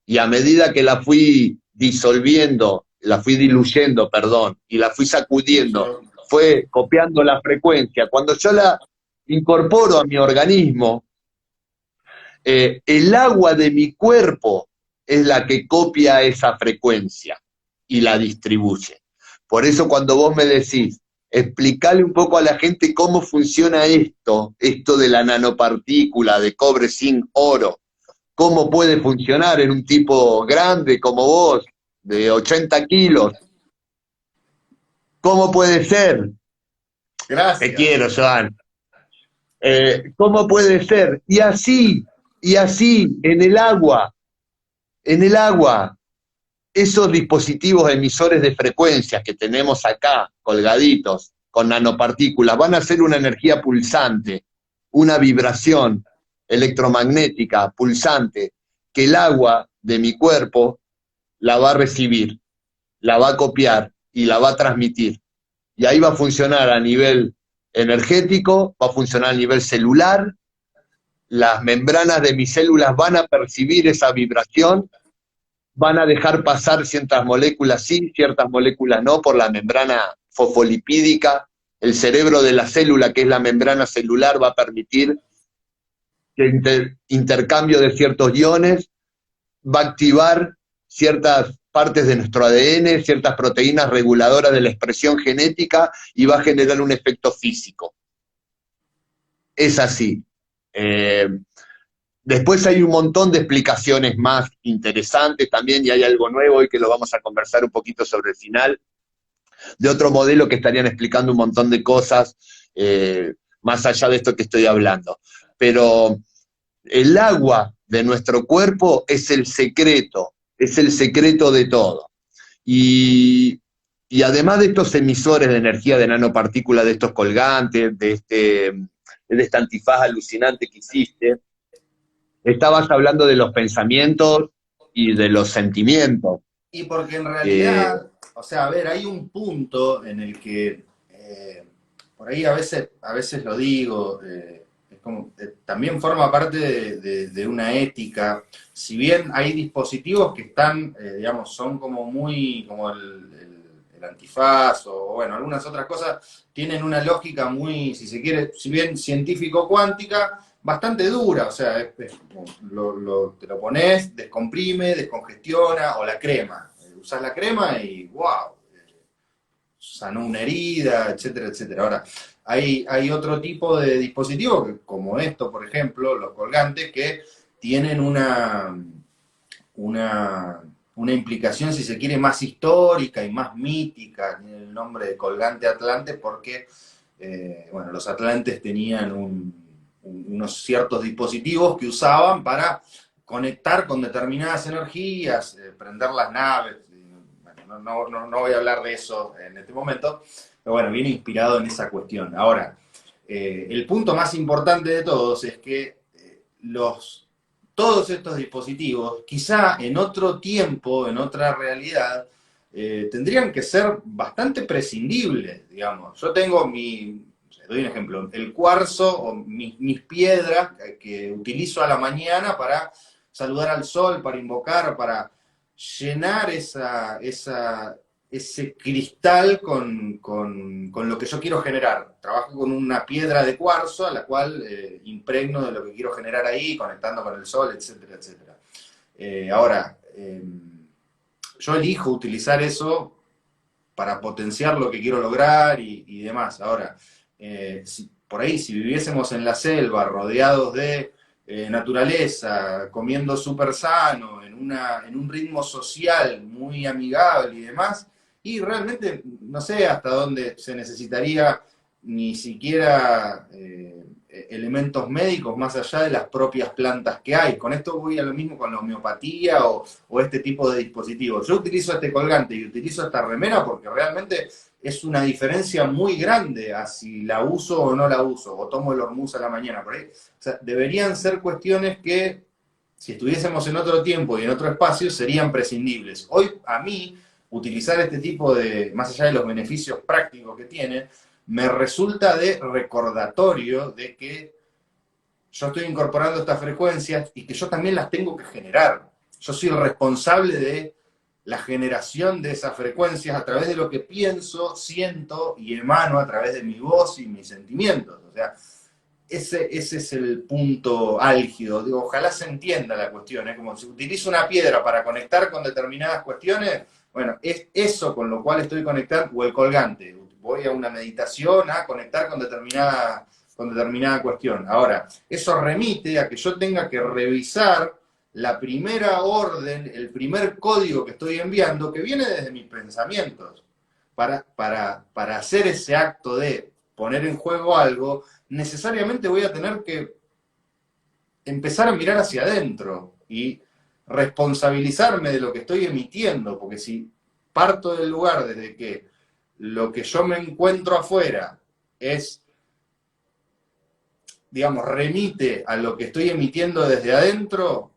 y a medida que la fui disolviendo, la fui diluyendo, perdón, y la fui sacudiendo, fue copiando la frecuencia. Cuando yo la incorporo a mi organismo, el agua de mi cuerpo es la que copia esa frecuencia y la distribuye. Por eso cuando vos me decís, explicarle un poco a la gente cómo funciona esto de la nanopartícula, de cobre, zinc, oro, cómo puede funcionar en un tipo grande como vos, de 80 kilos, cómo puede ser. Te Gracias. quiero, Joan. ¿Cómo puede ser? Y así, en el agua, esos dispositivos emisores de frecuencias que tenemos acá, colgaditos, con nanopartículas, van a ser una energía pulsante, una vibración electromagnética pulsante, que el agua de mi cuerpo la va a recibir, la va a copiar y la va a transmitir. Y ahí va a funcionar a nivel energético, va a funcionar a nivel celular, las membranas de mis células van a percibir esa vibración, van a dejar pasar ciertas moléculas sí, ciertas moléculas no, por la membrana fosfolipídica. El cerebro de la célula, que es la membrana celular, va a permitir que intercambio de ciertos iones, va a activar ciertas partes de nuestro ADN, ciertas proteínas reguladoras de la expresión genética, y va a generar un efecto físico. Es así. Eh, Después hay un montón de explicaciones más interesantes también, y hay algo nuevo hoy que lo vamos a conversar un poquito sobre el final, de otro modelo que estarían explicando un montón de cosas más allá de esto que estoy hablando. Pero el agua de nuestro cuerpo es el secreto de todo. Y, y además de estos emisores de energía de nanopartículas, de estos colgantes, de esta antifaz alucinante que hiciste, estabas hablando de los pensamientos y de los sentimientos. Y porque en Eh, realidad, o sea, a ver, hay un punto en el que, por ahí a veces lo digo, es como, también forma parte de una ética. Si bien hay dispositivos que están, digamos, son como muy, como el antifaz o, bueno, algunas otras cosas, tienen una lógica muy, si se quiere, si bien científico-cuántica, bastante dura, o sea, te lo pones, descomprime, descongestiona, o la crema. Usás la crema y wow, sanó una herida, etcétera, etcétera. Ahora, hay otro tipo de dispositivos, como esto, por ejemplo, los colgantes, que tienen una, una implicación, si se quiere, más histórica y más mítica. Tiene el nombre de colgante atlante porque, bueno, los atlantes tenían unos ciertos dispositivos que usaban para conectar con determinadas energías, prender las naves. Bueno, no voy a hablar de eso en este momento, pero bueno, viene inspirado en esa cuestión. Ahora, el punto más importante de todos es que todos estos dispositivos, quizá en otro tiempo, en otra realidad, tendrían que ser bastante prescindibles, digamos. Yo tengo doy un ejemplo, el cuarzo o mis piedras que utilizo a la mañana para saludar al sol, para invocar, para llenar ese cristal con lo que yo quiero generar. Trabajo con una piedra de cuarzo a la cual impregno de lo que quiero generar ahí, conectando con el sol, etcétera, etcétera. Ahora, yo elijo utilizar eso para potenciar lo que quiero lograr y demás. Ahora, por ahí, si viviésemos en la selva, rodeados de naturaleza, comiendo súper sano, en un ritmo social muy amigable y demás, y realmente no sé hasta dónde se necesitaría ni siquiera elementos médicos más allá de las propias plantas que hay. Con esto voy a lo mismo con la homeopatía o este tipo de dispositivos. Yo utilizo este colgante y utilizo esta remera porque realmente es una diferencia muy grande a si la uso o no la uso, o tomo el Hormuz a la mañana. Por ahí. O sea, deberían ser cuestiones que, si estuviésemos en otro tiempo y en otro espacio, serían prescindibles. Hoy, a mí, utilizar este tipo de, más allá de los beneficios prácticos que tiene, me resulta de recordatorio de que yo estoy incorporando estas frecuencias y que yo también las tengo que generar. Yo soy el responsable de la generación de esas frecuencias a través de lo que pienso, siento y emano a través de mi voz y mis sentimientos. O sea, ese es el punto álgido. Digo, ojalá se entienda la cuestión. Es como si utilizo una piedra para conectar con determinadas cuestiones, bueno, es eso con lo cual estoy conectando, o el colgante. Voy a una meditación a conectar con determinada cuestión. Ahora, eso remite a que yo tenga que revisar la primera orden, el primer código que estoy enviando, que viene desde mis pensamientos. Para hacer ese acto de poner en juego algo, necesariamente voy a tener que empezar a mirar hacia adentro y responsabilizarme de lo que estoy emitiendo, porque si parto del lugar desde que lo que yo me encuentro afuera es, digamos, remite a lo que estoy emitiendo desde adentro,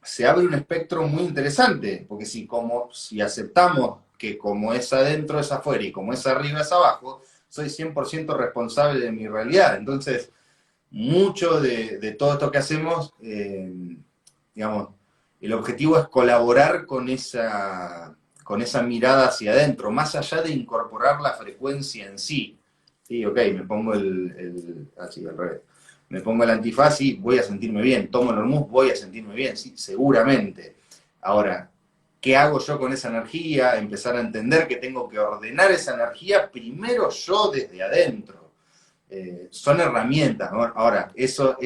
se abre un espectro muy interesante, porque si aceptamos que como es adentro es afuera y como es arriba es abajo, soy 100% responsable de mi realidad. Entonces, mucho de todo esto que hacemos, digamos, el objetivo es colaborar con esa mirada hacia adentro, más allá de incorporar la frecuencia en sí. Sí, ok, me pongo así al revés. Me pongo el antifaz y voy a sentirme bien. Tomo el Hormuz, voy a sentirme bien, sí, seguramente. Ahora, ¿qué hago yo con esa energía? Empezar a entender que tengo que ordenar esa energía primero yo desde adentro. Son herramientas, ¿no? Ahora, esos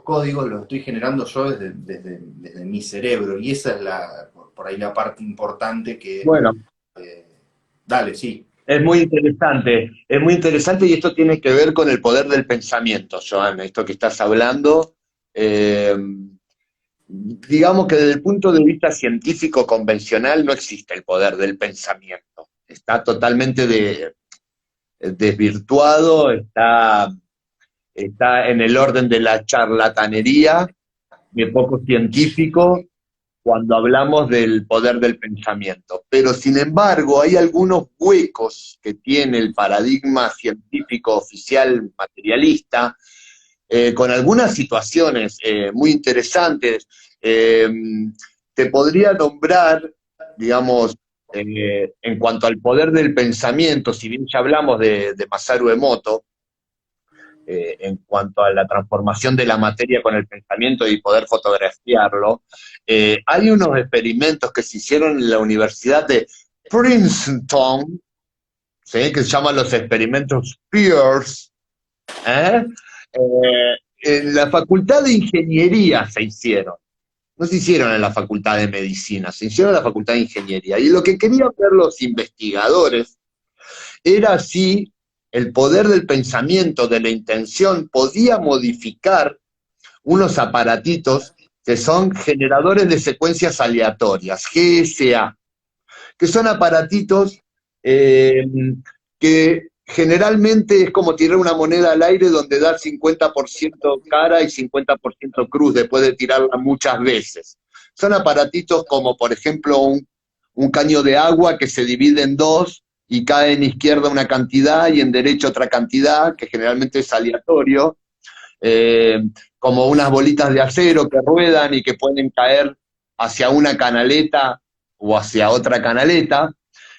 códigos los estoy generando yo desde mi cerebro, y esa es por ahí la parte importante que... Bueno, Dale, sí. es muy interesante y esto tiene que ver con el poder del pensamiento, Joan, esto que estás hablando. Eh, digamos que desde el punto de vista científico convencional no existe el poder del pensamiento. Está totalmente desvirtuado, está en el orden de la charlatanería, de poco científico, cuando hablamos del poder del pensamiento. Pero sin embargo, hay algunos huecos que tiene el paradigma científico oficial materialista, con algunas situaciones muy interesantes. Te podría nombrar, digamos, en cuanto al poder del pensamiento, si bien ya hablamos de Masaru Emoto, en cuanto a la transformación de la materia con el pensamiento y poder fotografiarlo, hay unos experimentos que se hicieron en la Universidad de Princeton, ¿sí?, que se llaman los experimentos Pierce, ¿eh? En la Facultad de Ingeniería se hicieron. No se hicieron en la Facultad de Medicina, se hicieron en la Facultad de Ingeniería. Y lo que querían ver los investigadores era si el poder del pensamiento, de la intención, podía modificar unos aparatitos que son generadores de secuencias aleatorias, GSA, que son aparatitos que generalmente es como tirar una moneda al aire donde da 50% cara y 50% cruz después de tirarla muchas veces. Son aparatitos como, por ejemplo, un caño de agua que se divide en dos y cae en izquierda una cantidad y en derecha otra cantidad, que generalmente es aleatorio, eh, como unas bolitas de acero que ruedan y que pueden caer hacia una canaleta o hacia otra canaleta.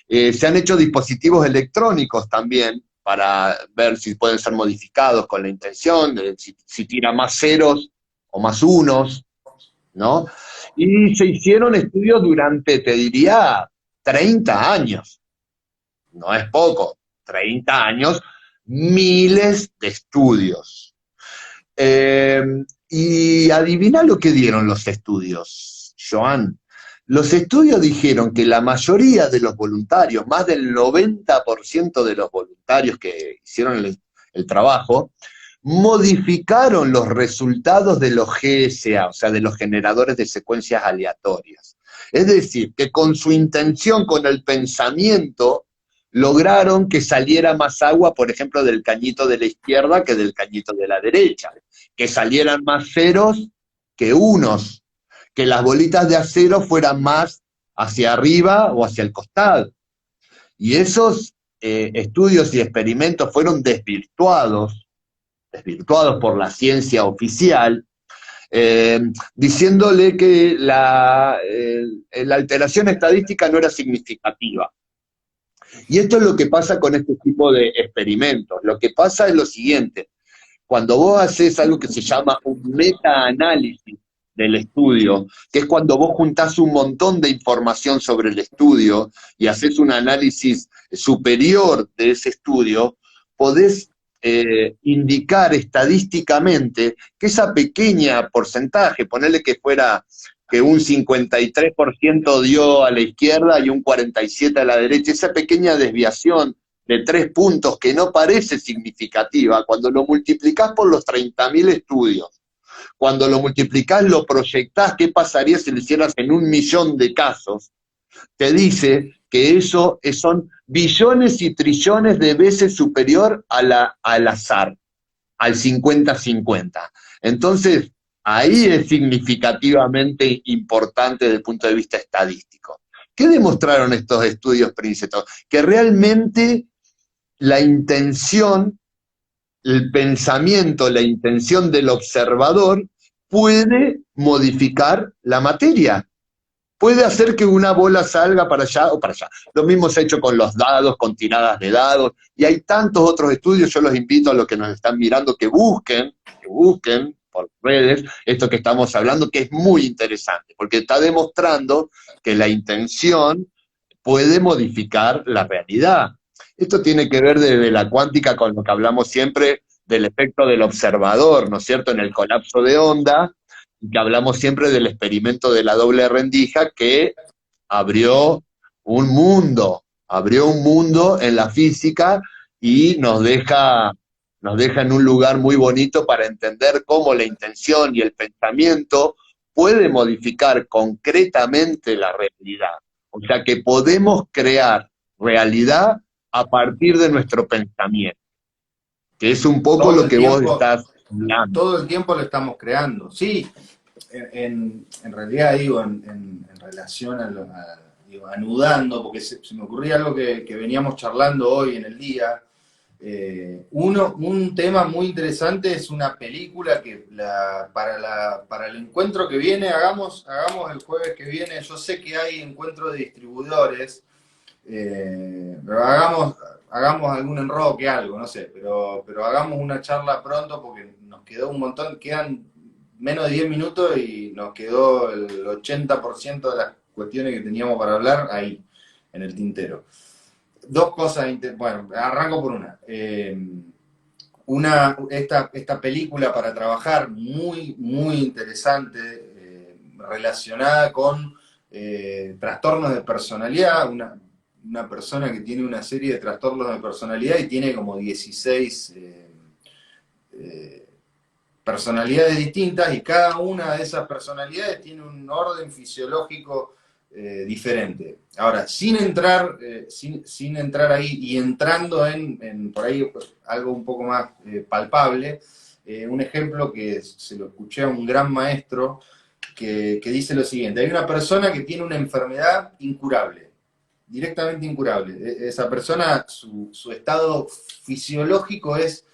Se han hecho dispositivos electrónicos también para ver si pueden ser modificados con la intención, si tira más ceros o más unos, ¿no? Y se hicieron estudios durante, te diría, 30 años, no es poco, 30 años, miles de estudios. Eh, y adivina lo que dieron los estudios, Joan. Los estudios dijeron que la mayoría de los voluntarios, más del 90% de los voluntarios que hicieron el trabajo, modificaron los resultados de los GSA, o sea, de los generadores de secuencias aleatorias. Es decir, que con su intención, con el pensamiento, lograron que saliera más agua, por ejemplo, del cañito de la izquierda que del cañito de la derecha, que salieran más ceros que unos, que las bolitas de acero fueran más hacia arriba o hacia el costado. Y esos estudios y experimentos fueron desvirtuados por la ciencia oficial, diciéndole que la alteración estadística no era significativa. Y esto es lo que pasa con este tipo de experimentos. Lo que pasa es lo siguiente: cuando vos haces algo que se llama un meta-análisis del estudio, que es cuando vos juntás un montón de información sobre el estudio y haces un análisis superior de ese estudio, podés indicar estadísticamente que esa pequeña porcentaje, ponerle que fuera que un 53% dio a la izquierda y un 47% a la derecha, esa pequeña desviación de 3 puntos que no parece significativa, cuando lo multiplicás por los 30.000 estudios, cuando lo multiplicás, lo proyectás, ¿qué pasaría si lo hicieras en 1.000.000 de casos? Te dice que eso son billones y trillones de veces superior al azar, al 50-50. Entonces, ahí es significativamente importante desde el punto de vista estadístico. ¿Qué demostraron estos estudios, Princeton? Que realmente la intención, el pensamiento, la intención del observador puede modificar la materia. Puede hacer que una bola salga para allá o para allá. Lo mismo se ha hecho con los dados, con tiradas de dados, y hay tantos otros estudios. Yo los invito a los que nos están mirando que busquen por redes esto que estamos hablando, que es muy interesante, porque está demostrando que la intención puede modificar la realidad. Esto tiene que ver desde la cuántica con lo que hablamos siempre del efecto del observador, ¿no es cierto?, en el colapso de onda, y que hablamos siempre del experimento de la doble rendija que abrió abrió un mundo en la física y nos deja en un lugar muy bonito para entender cómo la intención y el pensamiento puede modificar concretamente la realidad. O sea que podemos crear realidad a partir de nuestro pensamiento, que es un poco Todo lo el que vos tiempo, estás hablando. todo el tiempo lo estamos creando. Sí, en realidad digo, en relación digo, anudando, porque se me ocurría algo que veníamos charlando hoy en el día. Un tema muy interesante es una película que para el encuentro que viene, hagamos el jueves que viene. Yo sé que hay encuentro de distribuidores, pero hagamos algún enroque, algo, no sé, pero hagamos una charla pronto porque nos quedó un montón, quedan menos de 10 minutos y nos quedó el 80% de las cuestiones que teníamos para hablar ahí, en el tintero. Dos cosas, bueno, arranco por una. Esta película para trabajar muy, muy interesante, relacionada con trastornos de personalidad, una persona que tiene una serie de trastornos de personalidad y tiene como 16 personalidades distintas, y cada una de esas personalidades tiene un orden fisiológico diferente. Ahora, sin entrar ahí y entrando en por ahí pues, algo un poco más palpable, un ejemplo que se lo escuché a un gran maestro que dice lo siguiente: hay una persona que tiene una enfermedad incurable, directamente incurable. Esa persona, su estado fisiológico es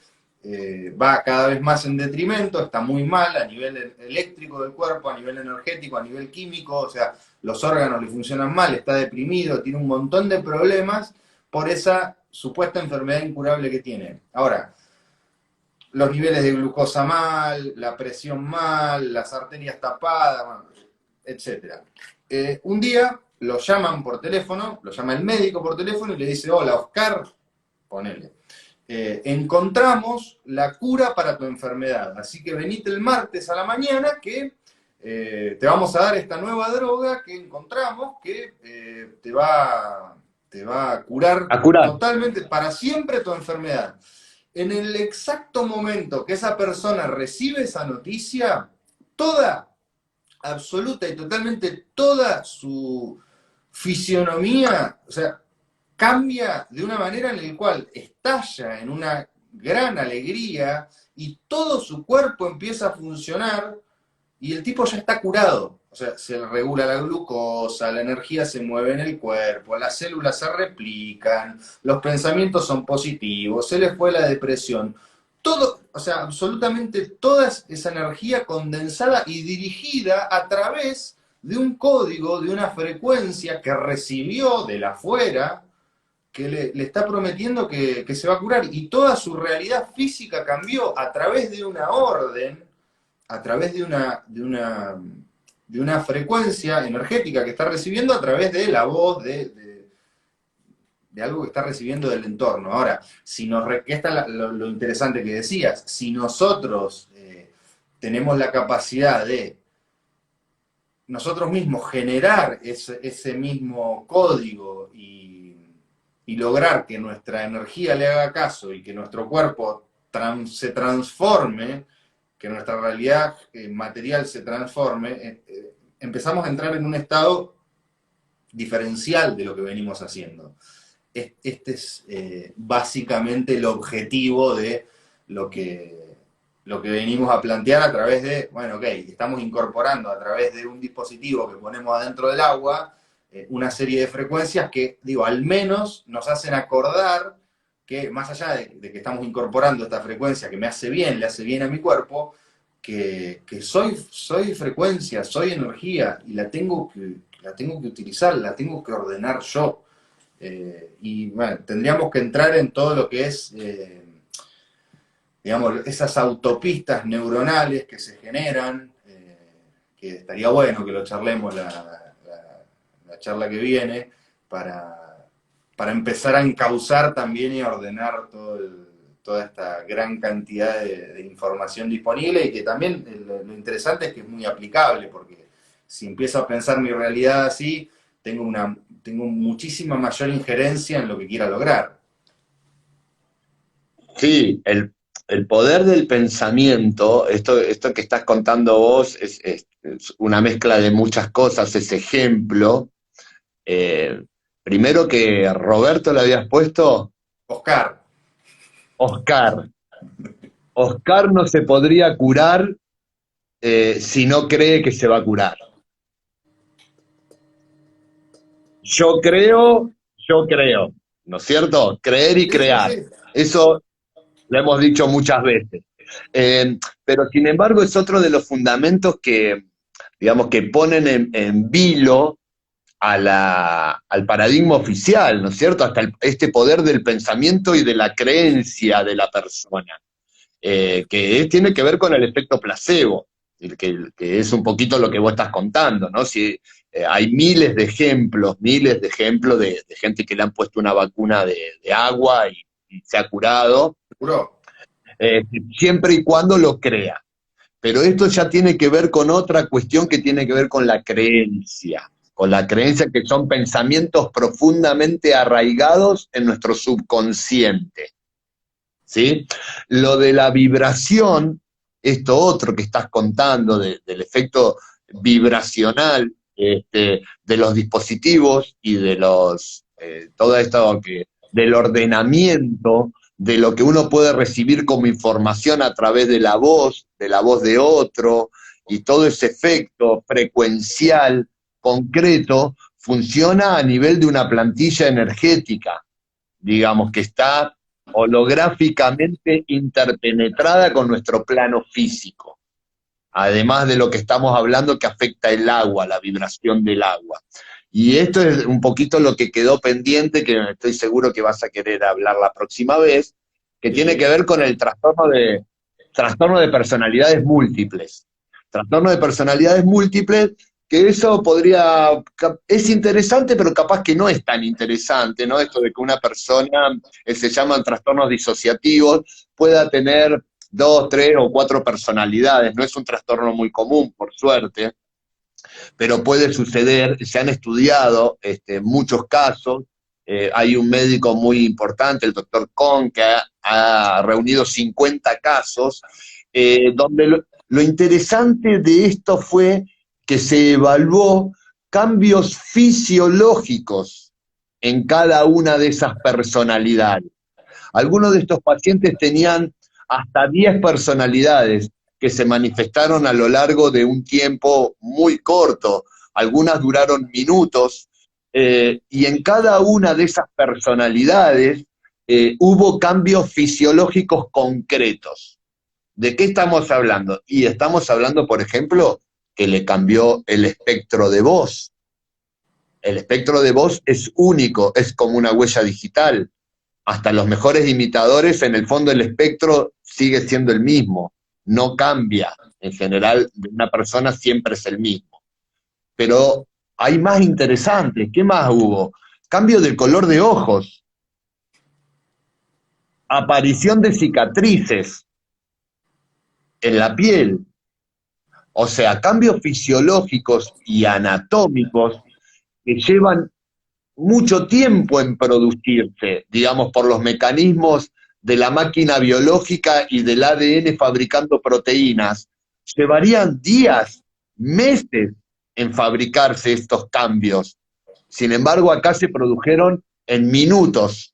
va cada vez más en detrimento, está muy mal a nivel eléctrico del cuerpo, a nivel energético, a nivel químico, o sea, los órganos le funcionan mal, está deprimido, tiene un montón de problemas por esa supuesta enfermedad incurable que tiene. Ahora, los niveles de glucosa mal, la presión mal, las arterias tapadas, etc. Un día lo llaman por teléfono, lo llama el médico por teléfono y le dice, hola Oscar, ponele, encontramos la cura para tu enfermedad, así que venite el martes a la mañana que te vamos a dar esta nueva droga que encontramos que te va a curar A curar. totalmente, para siempre tu enfermedad. En el exacto momento que esa persona recibe esa noticia, toda, absoluta y totalmente toda su fisionomía, o sea, cambia de una manera en la cual estalla en una gran alegría y todo su cuerpo empieza a funcionar y el tipo ya está curado. O sea, se regula la glucosa, la energía se mueve en el cuerpo, las células se replican, los pensamientos son positivos, se le fue la depresión. Todo, o sea, absolutamente toda esa energía condensada y dirigida a través de un código, de una frecuencia que recibió de la afuera, que le está prometiendo que se va a curar. Y toda su realidad física cambió a través de una orden, a través de una frecuencia energética que está recibiendo a través de la voz, de algo que está recibiendo del entorno. Ahora, si nos está lo interesante que decías, si nosotros tenemos la capacidad de nosotros mismos generar ese mismo código y lograr que nuestra energía le haga caso y que nuestro cuerpo se transforme, que nuestra realidad material se transforme, empezamos a entrar en un estado diferencial de lo que venimos haciendo. Este es básicamente el objetivo de lo que venimos a plantear a través de, bueno, ok, estamos incorporando a través de un dispositivo que ponemos adentro del agua una serie de frecuencias que, digo, al menos nos hacen acordar que más allá de que estamos incorporando esta frecuencia que me hace bien, le hace bien a mi cuerpo, que soy frecuencia, soy energía y la tengo que utilizar, la tengo que ordenar yo. Y bueno, tendríamos que entrar en todo lo que es, digamos, esas autopistas neuronales que se generan, que estaría bueno que lo charlemos la charla que viene, para empezar a encauzar también y a ordenar toda esta gran cantidad de información disponible y que también lo interesante es que es muy aplicable, porque si empiezo a pensar mi realidad así, tengo muchísima mayor injerencia en lo que quiera lograr. Sí, el poder del pensamiento, esto que estás contando vos, es una mezcla de muchas cosas, ese ejemplo. Eh, Primero que Roberto le habías puesto Oscar. Oscar. Oscar no se podría curar si no cree que se va a curar. Yo creo, ¿no es cierto? Creer y Sí, sí, crear. sí. Eso lo hemos dicho muchas veces. Pero sin embargo es otro de los fundamentos que, digamos, que ponen en vilo al paradigma oficial, ¿no es cierto? Hasta este poder del pensamiento y de la creencia de la persona, tiene que ver con el efecto placebo, que es un poquito lo que vos estás contando, ¿no? Si, hay miles de ejemplos de gente que le han puesto una vacuna de agua y se ha curado, Seguro. eh, siempre y cuando lo crea. Pero esto ya tiene que ver con otra cuestión que tiene que ver con la creencia que son pensamientos profundamente arraigados en nuestro subconsciente. ¿Sí? Lo de la vibración, esto otro que estás contando, del efecto vibracional de los dispositivos y de todo esto del ordenamiento, de lo que uno puede recibir como información a través de la voz de otro, y todo ese efecto frecuencial, concreto, funciona a nivel de una plantilla energética, digamos, que está holográficamente interpenetrada con nuestro plano físico. Además de lo que estamos hablando que afecta el agua, la vibración del agua. Y esto es un poquito lo que quedó pendiente, que estoy seguro que vas a querer hablar la próxima vez, que tiene que ver con el trastorno de personalidades múltiples. Trastorno de personalidades múltiples, que eso es interesante, pero capaz que no es tan interesante, ¿no? Esto de que una persona, se llaman trastornos disociativos, pueda tener 2, 3 o 4 personalidades, no es un trastorno muy común, por suerte, pero puede suceder, se han estudiado muchos casos, hay un médico muy importante, el doctor Kohn, que ha reunido 50 casos, donde lo interesante de esto fue que se evaluó cambios fisiológicos en cada una de esas personalidades. Algunos de estos pacientes tenían hasta 10 personalidades que se manifestaron a lo largo de un tiempo muy corto. Algunas duraron minutos, y en cada una de esas personalidades hubo cambios fisiológicos concretos. ¿De qué estamos hablando? Y estamos hablando, por ejemplo, que le cambió el espectro de voz. El espectro de voz es único, es como una huella digital. Hasta los mejores imitadores, en el fondo el espectro sigue siendo el mismo, no cambia. En general, de una persona siempre es el mismo. Pero hay más interesantes. ¿Qué más hubo? Cambio del color de ojos, aparición de cicatrices en la piel, o sea, cambios fisiológicos y anatómicos que llevan mucho tiempo en producirse, digamos, por los mecanismos de la máquina biológica y del ADN fabricando proteínas. Llevarían días, meses en fabricarse estos cambios. Sin embargo, acá se produjeron en minutos.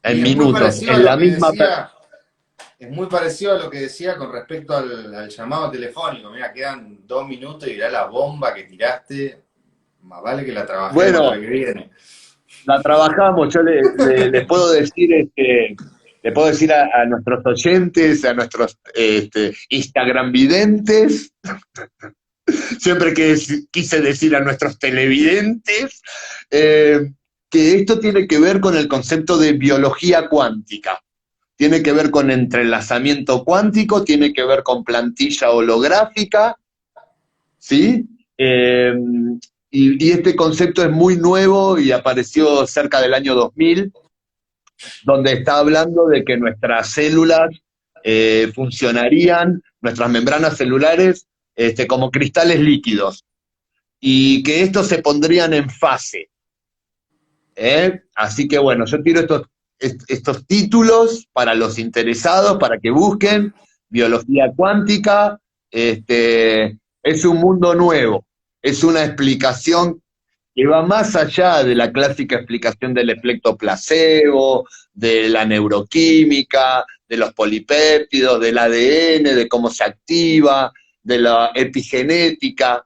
Y En minutos, en la misma... es muy parecido a lo que decía con respecto al llamado telefónico. Mira, quedan 2 minutos y irá la bomba que tiraste. Más vale que la trabajemos Bueno, la que viene. la trabajamos, yo les puedo decir, le puedo decir a nuestros oyentes, a nuestros Instagram videntes, siempre que quise decir a nuestros televidentes, que esto tiene que ver con el concepto de biología cuántica, tiene que ver con entrelazamiento cuántico, tiene que ver con plantilla holográfica, ¿sí? Y este concepto es muy nuevo y apareció cerca del año 2000, donde está hablando de que nuestras células funcionarían, nuestras membranas celulares, como cristales líquidos, y que estos se pondrían en fase. Así que bueno, yo tiro estos títulos para los interesados, para que busquen biología cuántica. Es un mundo nuevo, es una explicación que va más allá de la clásica explicación del efecto placebo, de la neuroquímica, de los polipéptidos, del ADN, de cómo se activa, de la epigenética.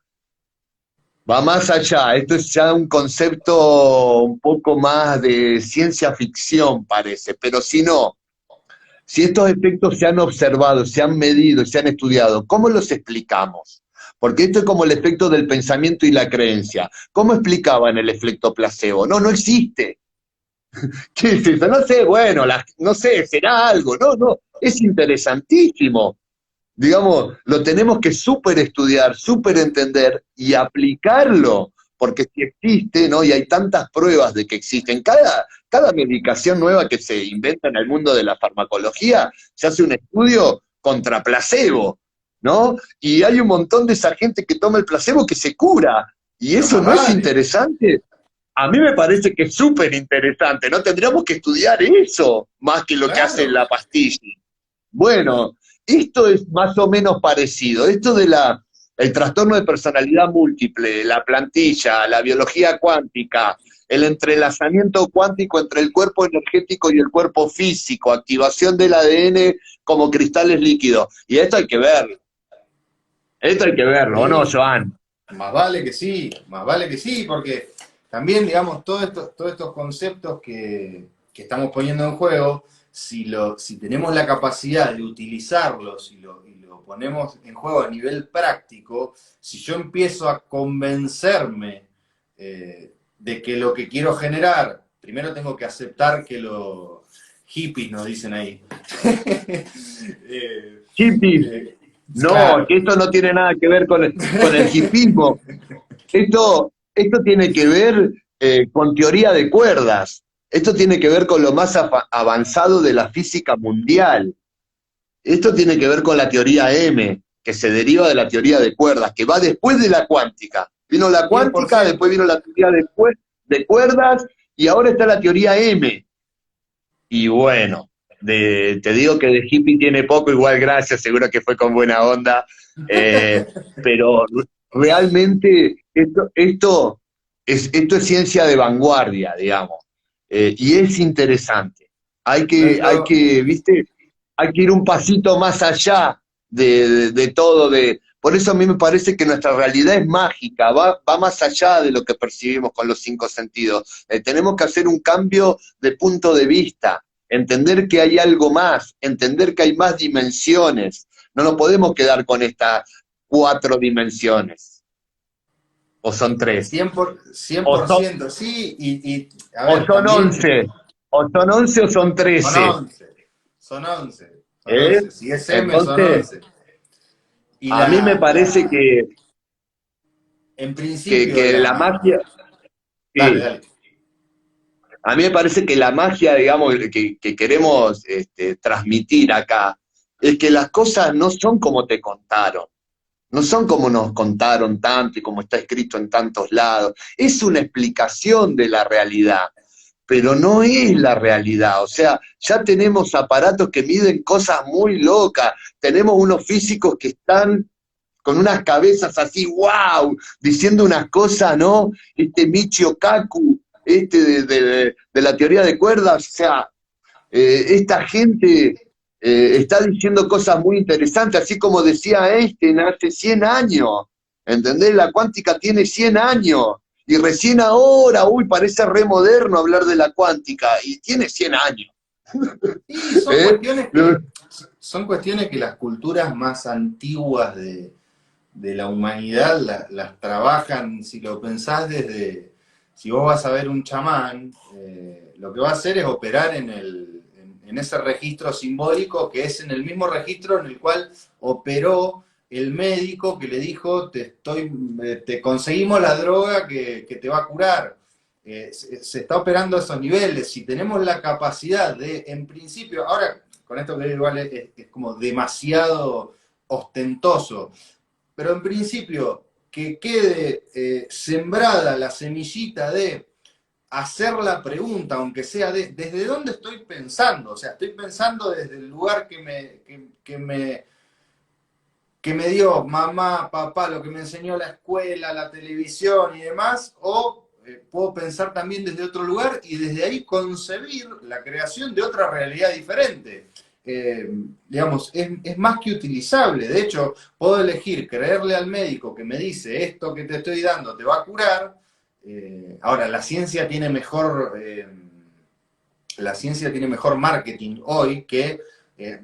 Va más allá, esto es ya un concepto un poco más de ciencia ficción, parece, pero si estos efectos se han observado, se han medido, se han estudiado, ¿cómo los explicamos? Porque esto es como el efecto del pensamiento y la creencia. ¿Cómo explicaban el efecto placebo? No, no existe. ¿Qué es eso? No sé, bueno, no sé, será algo. No, no, es interesantísimo. Digamos, lo tenemos que súper estudiar, súper entender y aplicarlo, porque si existe, ¿no? Y hay tantas pruebas de que existen, cada medicación nueva que se inventa en el mundo de la farmacología, se hace un estudio contra placebo, ¿no? Y hay un montón de esa gente que toma el placebo que se cura, y Pero eso más no es vale. interesante. A mí me parece que es súper interesante, ¿no? Tendríamos que estudiar eso, más que lo que hace Claro. la pastilla. Bueno, esto es más o menos parecido. Esto de el trastorno de personalidad múltiple, la plantilla, la biología cuántica, el entrelazamiento cuántico entre el cuerpo energético y el cuerpo físico, activación del ADN como cristales líquidos. Y esto hay que verlo. Esto hay que verlo, ¿o no, Sí, Joan? más vale que sí, porque también, digamos, todos estos conceptos que estamos poniendo en juego, si tenemos la capacidad de utilizarlos y lo ponemos en juego a nivel práctico, si yo empiezo a convencerme de que lo que quiero generar, primero tengo que aceptar que los hippies nos dicen ahí. eh, Hippies, no, claro. que esto no tiene nada que ver con el hipismo. Esto tiene que ver con teoría de cuerdas. Esto tiene que ver con lo más avanzado de la física mundial. Esto tiene que ver con la teoría M, que se deriva de la teoría de cuerdas, que va después de la cuántica. Vino la cuántica, después 100%. vino la teoría de cuerdas, y ahora está la teoría M. Y bueno, te digo que de hippie tiene poco, igual gracias, seguro que fue con buena onda, eh, pero realmente esto es ciencia de vanguardia, digamos, y es interesante. No, ¿Viste? Hay que ir un pasito más allá de todo, por eso a mí me parece que nuestra realidad es mágica, va más allá de lo que percibimos con los cinco sentidos. Tenemos que hacer un cambio de punto de vista, entender que hay algo más, entender que hay más dimensiones. No nos podemos quedar con estas cuatro dimensiones, o son tres, cien o por son, ciento, sí, a o ver, son también 11, o son son 13. 11, son 11, son ¿Eh? 11, si es M son Entonces, 11. Y a mí me parece en principio que la magia, dale, sí, dale. a mí me parece que la magia, digamos, que queremos transmitir acá, es que las cosas no son como te contaron. No son como nos contaron tanto y como está escrito en tantos lados. Es una explicación de la realidad, pero no es la realidad. O sea, ya tenemos aparatos que miden cosas muy locas. Tenemos unos físicos que están con unas cabezas así, wow, diciendo unas cosas, ¿no? Michio Kaku, de la teoría de cuerdas, o sea, esta gente está diciendo cosas muy interesantes, así como decía Einstein hace 100 años, ¿entendés? La cuántica tiene 100 años, y recién ahora, uy, parece re moderno hablar de la cuántica, y tiene 100 años. Y son ¿Eh? cuestiones que las culturas más antiguas de la humanidad las trabajan, si lo pensás si vos vas a ver un chamán, lo que va a hacer es operar en ese registro simbólico que es en el mismo registro en el cual operó el médico que le dijo, te conseguimos la droga que te va a curar. Se está operando a esos niveles. Si tenemos la capacidad en principio, ahora con esto que igual es como demasiado ostentoso, pero en principio que quede sembrada la semillita de hacer la pregunta, aunque sea desde dónde estoy pensando, o sea, estoy pensando desde el lugar que me dio mamá, papá, lo que me enseñó la escuela, la televisión y demás, o puedo pensar también desde otro lugar y desde ahí concebir la creación de otra realidad diferente. Digamos, es más que utilizable. De hecho, puedo elegir creerle al médico que me dice esto que te estoy dando te va a curar. Ahora, la ciencia tiene mejor marketing hoy que,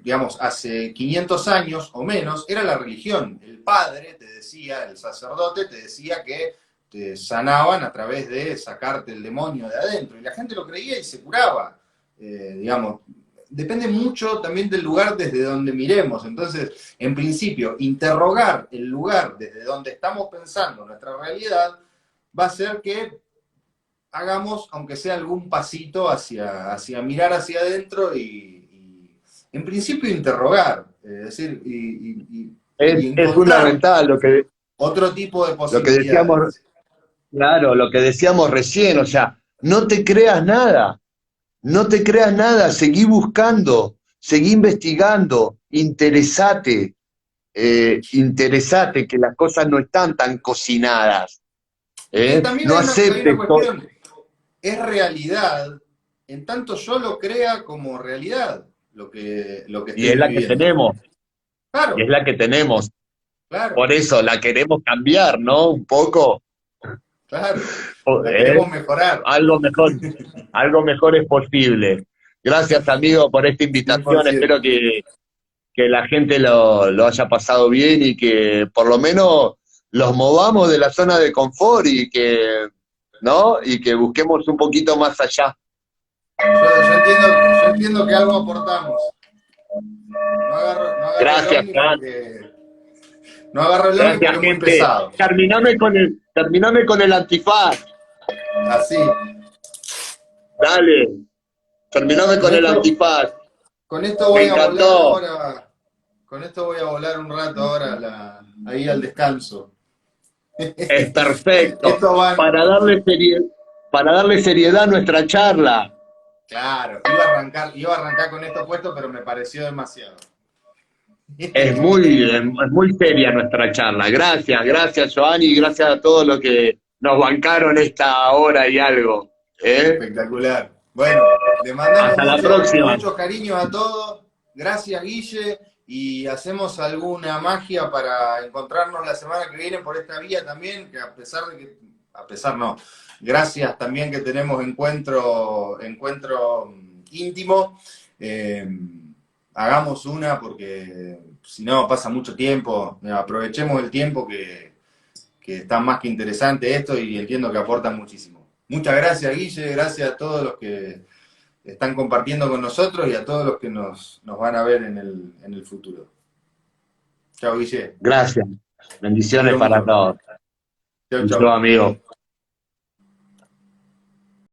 digamos, hace 500 años o menos era la religión. El padre te decía, el sacerdote te decía que te sanaban a través de sacarte el demonio de adentro. Y la gente lo creía y se curaba. Digamos, depende mucho también del lugar desde donde miremos. Entonces, en principio, interrogar el lugar desde donde estamos pensando nuestra realidad va a ser que hagamos, aunque sea algún pasito hacia mirar hacia adentro en principio interrogar, es decir, y Es encontrar fundamental otro tipo de lo que decíamos, posibilidades. claro, lo que decíamos recién, o sea, no te creas nada. No te creas nada, seguí buscando, seguí investigando, interesate, que las cosas no están tan cocinadas. Y también No hay una aceptes todo. cuestión, es realidad, en tanto yo lo crea como realidad, lo que Y estoy es la que viviendo. tenemos, y es Claro, la que tenemos. claro. Por eso la queremos cambiar, ¿no? Un poco. Claro, la ¿Eh? queremos mejorar. Algo mejor es posible. Gracias, amigo, por esta invitación. Espero 100%. que la gente lo haya pasado bien y que por lo menos los movamos de la zona de confort y que, ¿no? Y que busquemos un poquito más allá. Yo entiendo que algo aportamos. No agarro el Gracias, ómnibus Juan. porque. No agarro el ómnibus porque Gracias, es muy gente. pesado. Terminame con el antifaz. Así. Dale, terminame Con con el esto, antifaz. con esto Me voy a volar encantó. ahora. Con esto voy a volar un rato ahora ahí al descanso. Es perfecto. Esto van. Para darle seriedad a nuestra charla. Claro, iba a arrancar con esto puesto, pero me pareció demasiado. Es muy seria nuestra charla. Gracias, Giovanni, y gracias a todos los que nos bancaron esta hora y algo. ¿Eh? Espectacular. Bueno, le mandamos Hasta la muchos próxima. muchos cariños a todos. Gracias, Guille. Y hacemos alguna magia para encontrarnos la semana que viene por esta vía también, que a pesar no, gracias también que tenemos encuentro íntimo. Eh, Hagamos una porque si no pasa mucho tiempo. Aprovechemos el tiempo que está más que interesante esto y entiendo que aporta muchísimo. Muchas gracias, Guille, gracias a todos los que están compartiendo con nosotros y a todos los que nos van a ver en el futuro. Chao, Guille. Gracias. Te Bendiciones quiero para mucho. todos. Chao, Y yo, chao. amigo.